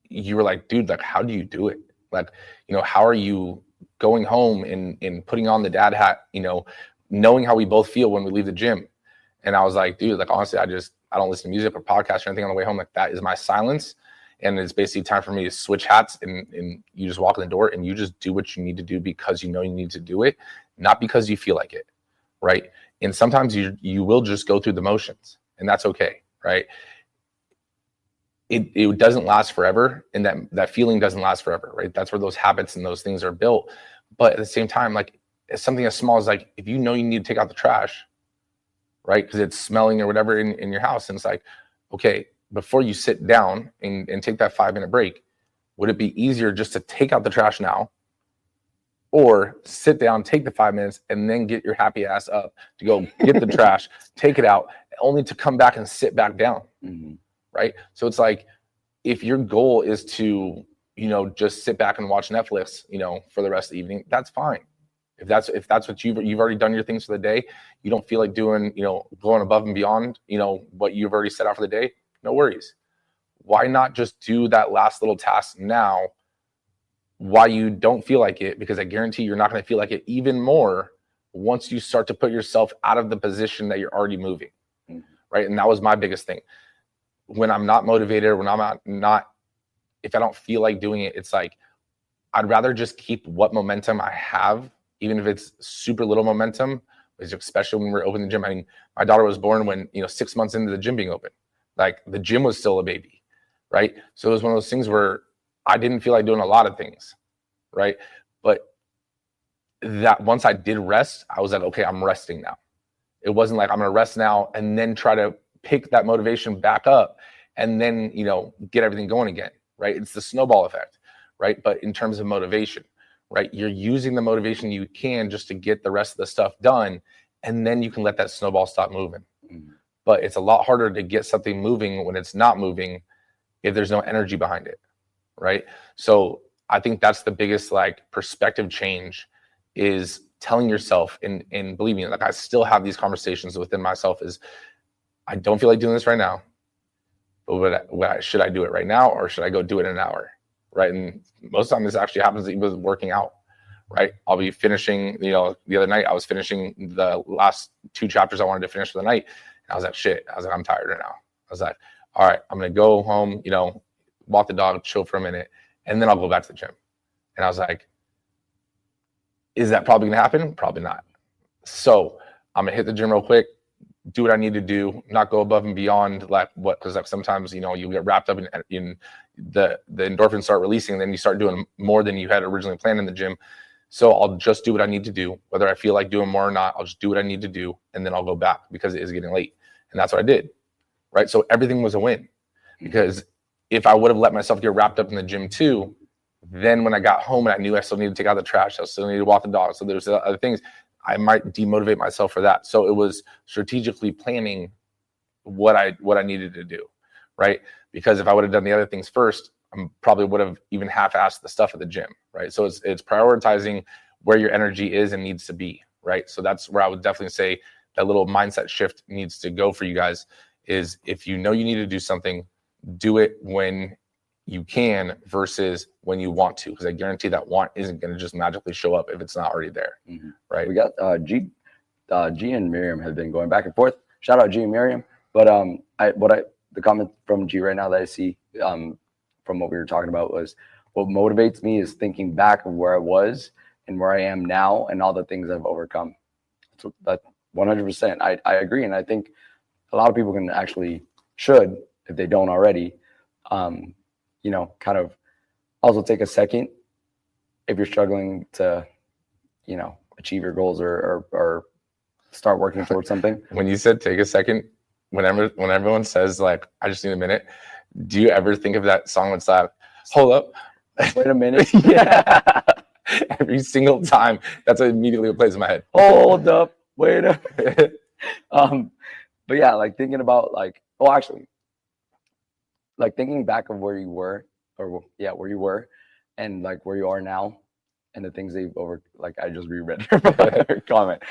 You were like, dude, like, how do you do it? Like, you know, how are you going home and putting on the dad hat, you know, knowing how we both feel when we leave the gym? And I was like, dude, like, honestly, I don't listen to music or podcasts or anything on the way home. Like, that is my silence. And it's basically time for me to switch hats, and you just walk in the door and you just do what you need to do because you know you need to do it, not because you feel like it, right? And sometimes you will just go through the motions, and that's okay, right? It doesn't last forever, and that feeling doesn't last forever, right? That's where those habits and those things are built. But at the same time, like, it's something as small as like, if you know you need to take out the trash, right? Because it's smelling or whatever in your house, and it's like, okay, before you sit down and take that 5-minute break, would it be easier just to take out the trash now, or sit down, take the 5 minutes, and then get your happy ass up to go get the trash, take it out, only to come back and sit back down, right? So it's like, if your goal is to, you know, just sit back and watch Netflix, you know, for the rest of the evening, that's fine. If that's what you've already done your things for the day, you don't feel like doing, you know, going above and beyond, you know, what you've already set out for the day, no worries. Why not just do that last little task now while you don't feel like it? Because I guarantee you're not going to feel like it even more once you start to put yourself out of the position that you're already moving, right? And that was my biggest thing. When I'm not motivated, when I'm not, if I don't feel like doing it, it's like, I'd rather just keep what momentum I have, even if it's super little momentum, especially when we're opening the gym. I mean, my daughter was born when, you know, 6 months into the gym being open. Like, the gym was still a baby, right? So it was one of those things where I didn't feel like doing a lot of things, right? But that once I did rest, I was like, okay, I'm resting now. It wasn't like I'm gonna rest now and then try to pick that motivation back up and then, you know, get everything going again, right? It's the snowball effect, right? But in terms of motivation, right, you're using the motivation you can just to get the rest of the stuff done, and then you can let that snowball stop moving. But it's a lot harder to get something moving when it's not moving if there's no energy behind it, right? So I think that's the biggest like perspective change, is telling yourself, and believe me, like, I still have these conversations within myself, is I don't feel like doing this right now, but should I do it right now, or should I go do it in an hour, right? And most of the time this actually happens even with working out, right? I'll be finishing, you know, the other night I was finishing the last 2 chapters I wanted to finish for the night. I was like, shit. I was like, I'm tired right now. I was like, all right, I'm going to go home, you know, walk the dog, chill for a minute, and then I'll go back to the gym. And I was like, is that probably going to happen? Probably not. So I'm going to hit the gym real quick, do what I need to do, not go above and beyond like what, because like sometimes, you know, you get wrapped up in the endorphins start releasing, and then you start doing more than you had originally planned in the gym. So I'll just do what I need to do. Whether I feel like doing more or not, I'll just do what I need to do, and then I'll go back because it is getting late. And that's what I did, right? So everything was a win, because if I would have let myself get wrapped up in the gym too, then when I got home and I knew I still needed to take out the trash, I still needed to walk the dog, so there's other things, I might demotivate myself for that. So it was strategically planning what I needed to do, right? Because if I would have done the other things first, I probably would have even half-assed the stuff at the gym, right? So it's prioritizing where your energy is and needs to be, right? So that's where I would definitely say that little mindset shift needs to go for you guys is if you know you need to do something, do it when you can versus when you want to, because I guarantee that want isn't going to just magically show up if it's not already there, right? We got G and Miriam have been going back and forth. Shout out G and Miriam. But the comment from G right now that I see from what we were talking about was what motivates me is thinking back of where I was and where I am now and all the things I've overcome. So that 100%, I agree, and I think a lot of people can actually should if they don't already, kind of also take a second if you're struggling to, achieve your goals or start working towards something. When you said take a second, when everyone says like, I just need a minute, do you ever think of that song that's like, hold up, wait a minute? Yeah. Every single time, that's what immediately plays in my head. Hold up, wait a minute. But yeah, like thinking about thinking back of where you were, where you were, and like where you are now, and the things that you've I just reread your comment.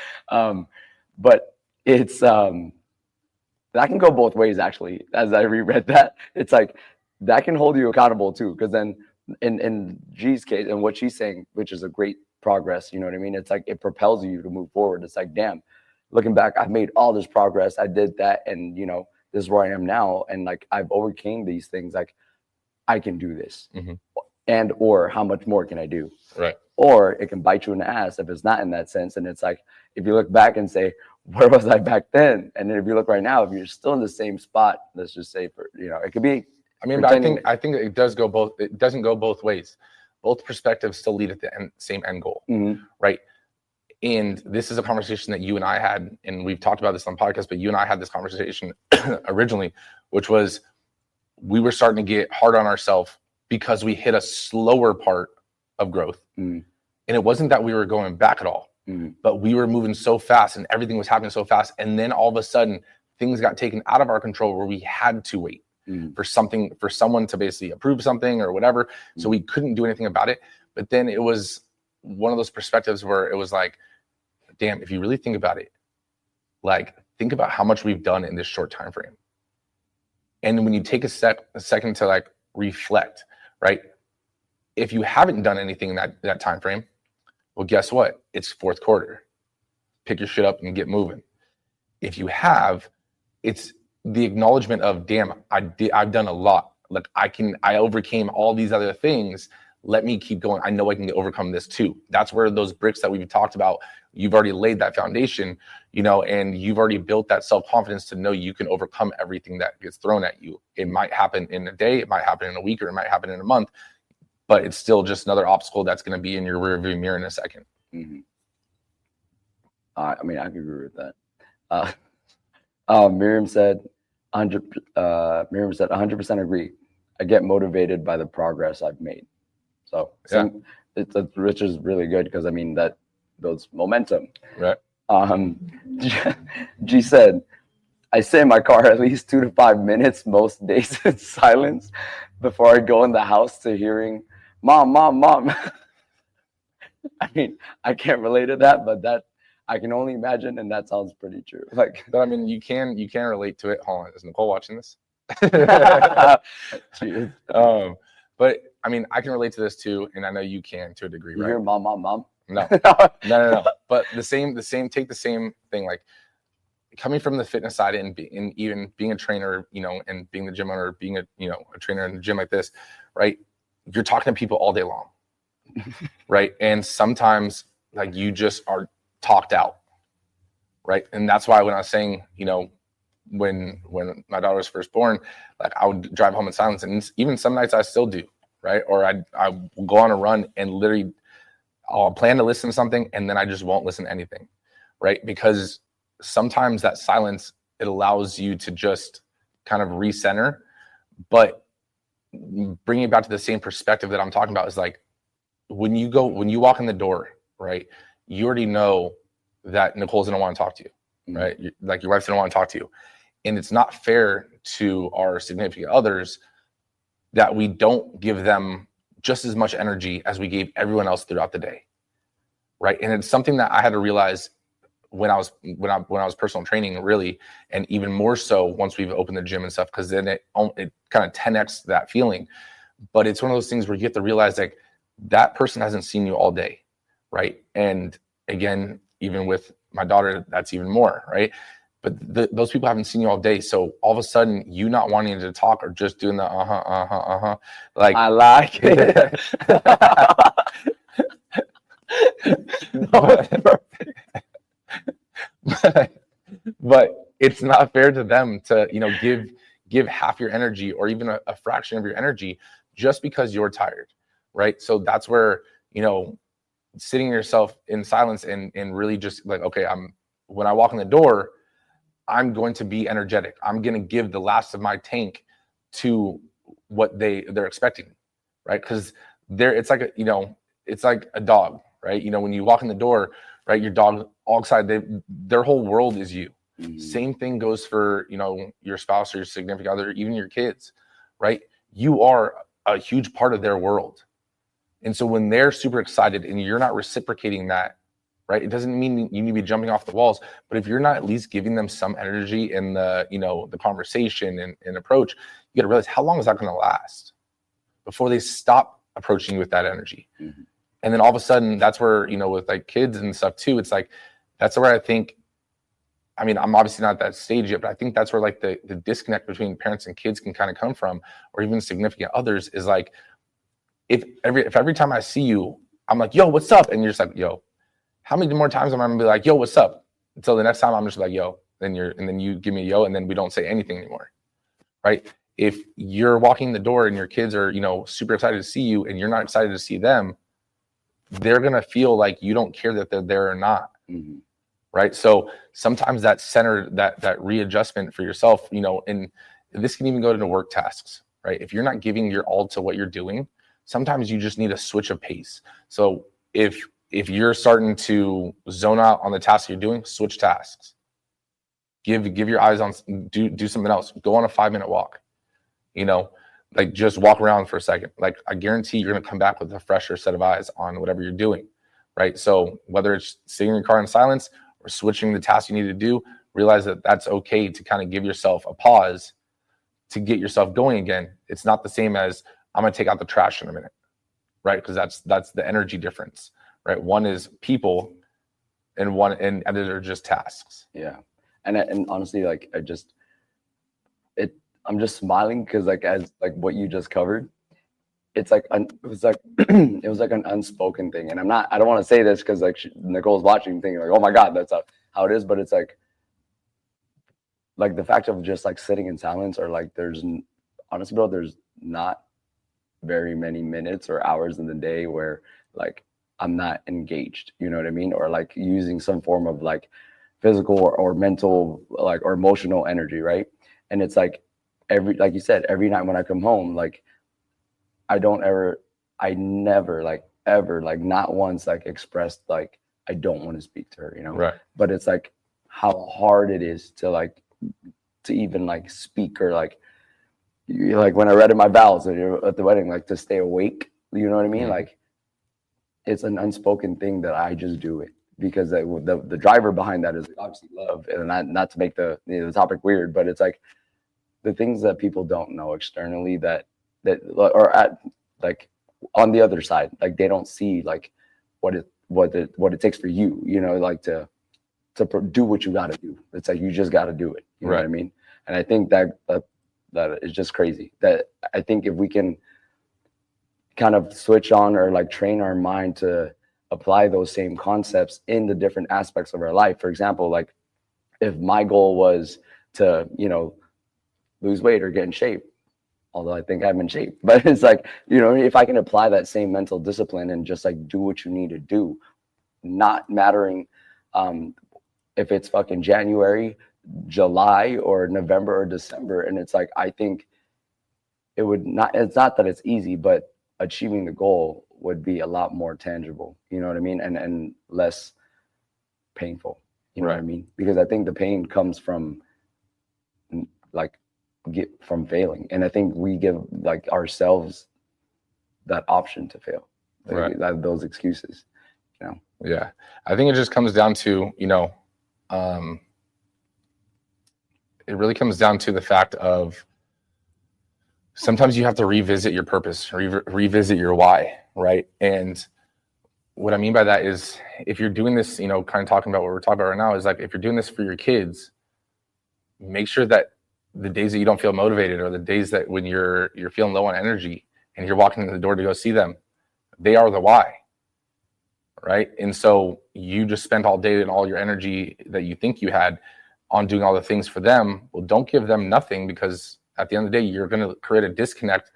But it's that can go both ways actually. As I reread that, it's like that can hold you accountable too, because then in G's case and what she's saying, which is a great progress, you know what I mean? It's like it propels you to move forward. It's like, damn, looking back, I've made all this progress. I did that, and this is where I am now, and like I've overcame these things. Like I can do this, and or how much more can I do? Right. Or it can bite you in the ass if it's not in that sense. And it's like if you look back and say, where was I back then? And then if you look right now, if you're still in the same spot, let's just say it could be. I mean, but I think it does go both. It doesn't go both ways. Both perspectives still lead at the same end goal, right? And this is a conversation that you and I had, and we've talked about this on podcast, but you and I had this conversation originally, which was we were starting to get hard on ourselves because we hit a slower part of growth. And it wasn't that we were going back at all, but we were moving so fast and everything was happening so fast. And then all of a sudden things got taken out of our control where we had to wait for someone to basically approve something or whatever. So we couldn't do anything about it. But then it was one of those perspectives where it was like, damn, if you really think about it, like think about how much we've done in this short time frame. And when you take a second to like reflect, right? If you haven't done anything in that time frame, well, guess what? It's fourth quarter. Pick your shit up and get moving. If you have, it's the acknowledgement of, damn, I've done a lot. Like I overcame all these other things. Let me keep going. I know I can overcome this too. That's where those bricks that we've talked about, you've already laid that foundation, and you've already built that self-confidence to know you can overcome everything that gets thrown at you. It might happen in a day, it might happen in a week, or it might happen in a month, but it's still just another obstacle that's going to be in your rearview mirror in a second. I mean, I can agree with that. Miriam said 100% agree. I get motivated by the progress I've made. So which is really good because I mean that builds momentum. Right. G said, I sit in my car at least 2 to 5 minutes most days in silence before I go in the house to hearing mom. I mean, I can't relate to that, but that I can only imagine, and that sounds pretty true. Like, but I mean, you can relate to it. Hold on, is Nicole watching this? She is. But I mean, I can relate to this too, and I know you can to a degree, You right? hear mom? No. But the same. Take the same thing. Like coming from the fitness side and even being a trainer, and being the gym owner, being a trainer in the gym like this, right? You're talking to people all day long, right? And sometimes like you just are talked out, right? And that's why when I was saying, when my daughter was first born, like I would drive home in silence, and even some nights I still do, right? Or I will go on a run and literally I'll plan to listen to something and then I just won't listen to anything, right? Because sometimes that silence, it allows you to just kind of recenter, but bringing it back to the same perspective that I'm talking about is like when you walk in the door, right? You already know that Nicole's gonna want to talk to you, right? Like your wife's gonna want to talk to you. And it's not fair to our significant others that we don't give them just as much energy as we gave everyone else throughout the day. Right. And it's something that I had to realize when I was personal training, really, and even more so once we've opened the gym and stuff, because then it kind of 10x that feeling. But it's one of those things where you have to realize like that person hasn't seen you all day, right? And again, even with my daughter, that's even more, right? But those people haven't seen you all day, so all of a sudden, you not wanting to talk or just doing the like I like it. but it's not fair to them to give half your energy or even a fraction of your energy just because you're tired, right? So that's where sitting yourself in silence and really just like, okay, when I walk in the door, I'm going to be energetic. I'm going to give the last of my tank to what they're expecting, right? Because it's like a dog, right? When you walk in the door, right, your dog all excited, their whole world is you. Mm-hmm. Same thing goes for your spouse or your significant other, even your kids, right? You are a huge part of their world. And so when they're super excited and you're not reciprocating that, right, it doesn't mean you need to be jumping off the walls, but if you're not at least giving them some energy in the conversation and approach, you got to realize, how long is that going to last before they stop approaching you with that energy? Mm-hmm. And then all of a sudden, that's where, with like kids and stuff too, it's like, that's where I think, I'm obviously not at that stage yet, but I think that's where like the disconnect between parents and kids can kind of come from, or even significant others, is like, if every time I see you, I'm like, yo, what's up? And you're just like, yo, how many more times am I gonna be like, yo, what's up? Until the next time I'm just like, yo, and then you give me a yo, and then we don't say anything anymore, right? If you're walking the door and your kids are, super excited to see you and you're not excited to see them, they're going to feel like you don't care that they're there or not. Mm-hmm. Right. So sometimes that center, that readjustment for yourself, and this can even go into work tasks, right? If you're not giving your all to what you're doing, sometimes you just need a switch of pace. So if you're starting to zone out on the task you're doing, switch tasks, give your eyes on, do something else, go on a 5-minute walk, like just walk around for a second. Like I guarantee you're going to come back with a fresher set of eyes on whatever you're doing, right? So whether it's sitting in your car in silence or switching the task you need to do, realize that that's okay to kind of give yourself a pause to get yourself going again. It's not the same as I'm going to take out the trash in a minute, right? Because that's the energy difference, right? One is people and others are just tasks. Yeah. And honestly, like I'm just smiling because as what you just covered, it was like an unspoken thing. And I don't want to say this because Nicole's watching thinking like, oh my God, that's how it is. But it's like the fact of just sitting in silence, or honestly, bro, there's not very many minutes or hours in the day where I'm not engaged, you know what I mean? Or using some form of physical or mental or emotional energy, right? And it's like you said, every night when I come home, I never ever not once expressed I don't want to speak to her, Right. But it's how hard it is to even speak, or when I read in my vows at the wedding, to stay awake, you know what I mean? Mm-hmm. It's an unspoken thing that I just do it because the driver behind that is obviously love, and not to make the topic weird, but it's the things that people don't know externally that or at on the other side, they don't see what it takes for you, to do what you got to do. It's you just got to do it. You know what I mean? And I think that is just crazy. That I think if we can kind of switch on or train our mind to apply those same concepts in the different aspects of our life. For example, if my goal was to, lose weight or get in shape, although I think I'm in shape, but it's if I can apply that same mental discipline and just do what you need to do, not mattering if it's fucking January, July, or November or December. And it's I think it's not that it's easy, but achieving the goal would be a lot more tangible, you know what I mean? And less painful, you know what I mean? Because I think the pain comes from like get from failing. And I think we give like ourselves that option to fail, like, those excuses, you know. Yeah, I think it just comes down to, you know, it really comes down to the fact of sometimes you have to revisit your purpose, revisit your why, right? And what I mean by that is, if you're doing this, you know, kind of talking about what we're talking about right now, is like, if you're doing this for your kids, make sure that the days that you don't feel motivated, or the days that when you're feeling low on energy and you're walking in the door to go see them, they are the why, right? And so you just spent all day and all your energy that you think you had on doing all the things for them. Well, don't give them nothing, because at the end of the day, you're going to create a disconnect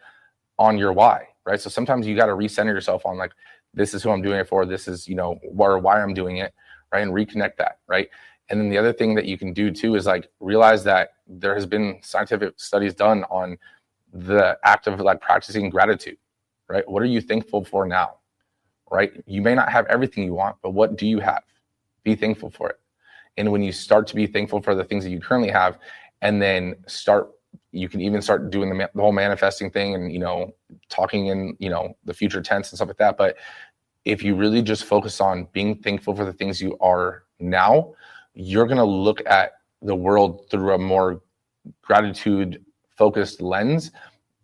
on your why, right? So sometimes you got to recenter yourself on, like, this is who I'm doing it for. This is, you know, why I'm doing it, right? And reconnect that, right? And then the other thing that you can do too is like realize that there has been scientific studies done on the act of like practicing gratitude, right? What are you thankful for now, right? You may not have everything you want, but what do you have? Be thankful for it. And when you start to be thankful for the things that you currently have, and then you can even start doing the whole manifesting thing, and, you know, talking in, you know, the future tense and stuff like that. But if you really just focus on being thankful for the things you are now, you're going to look at the world through a more gratitude focused lens.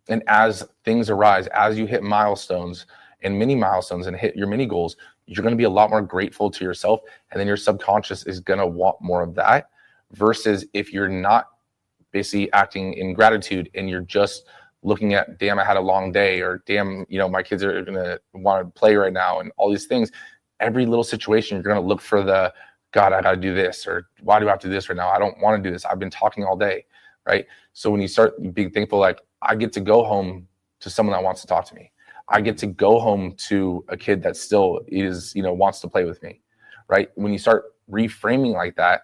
And as things arise, as you hit milestones and mini milestones and hit your mini goals, you're going to be a lot more grateful to yourself. And then your subconscious is going to want more of that, versus if you're not basically acting in gratitude and you're just looking at, damn, I had a long day, or damn, you know, my kids are going to want to play right now, and all these things. Every little situation, you're going to look for the, God, I got to do this, or why do I have to do this right now? I don't want to do this. I've been talking all day, right? So when you start being thankful, like, I get to go home to someone that wants to talk to me. I get to go home to a kid that still is, you know, wants to play with me, right? When you start reframing like that,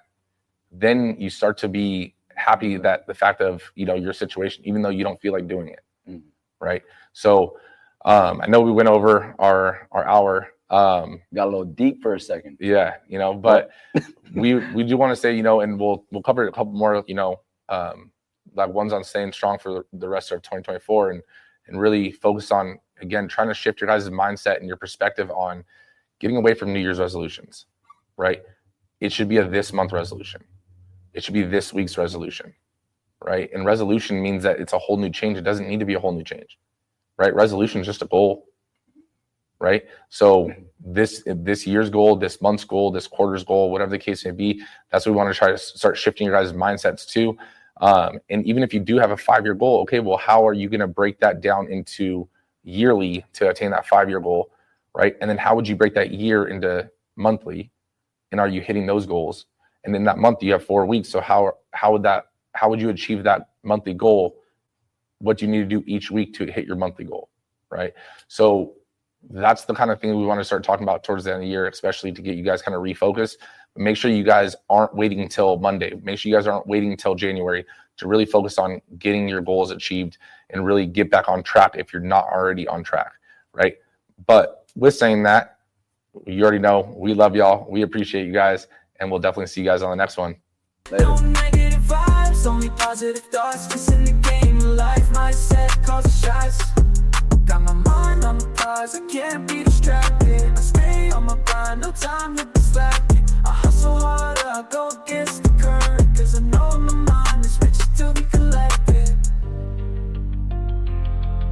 then you start to be happy that the fact of, you know, your situation, even though you don't feel like doing it, right? So I know we went over our hour. Got a little deep for a second. Yeah, you know, but we do want to say, you know, and we'll cover a couple more, you know, like ones on staying strong for the rest of 2024, and really focus on, again, trying to shift your guys' mindset and your perspective on getting away from New Year's resolutions, right? It should be a this month resolution. It should be this week's resolution, right? And resolution means that it's a whole new change. It doesn't need to be a whole new change, right? Resolution is just a goal, right? So this year's goal, this month's goal, this quarter's goal, whatever the case may be, that's what we want to try to start shifting your guys' mindsets to. And even if you do have a 5-year goal, okay, well, how are you going to break that down into yearly to attain that 5-year goal, right? And then how would you break that year into monthly? And are you hitting those goals? And in that month, you have 4 weeks. So how would you achieve that monthly goal? What do you need to do each week to hit your monthly goal, right? So that's the kind of thing we want to start talking about towards the end of the year, especially to get you guys kind of refocused. But make sure you guys aren't waiting until Monday. Make sure you guys aren't waiting until January to really focus on getting your goals achieved and really get back on track if you're not already on track, right? But with saying that, you already know we love y'all. We appreciate you guys. And we'll definitely see you guys on the next one. Later. No negative vibes, only positive thoughts. Just in the game of life, mindset calls the shots. Got my mind on the prize, I can't be distracted. I stay on my grind, no time to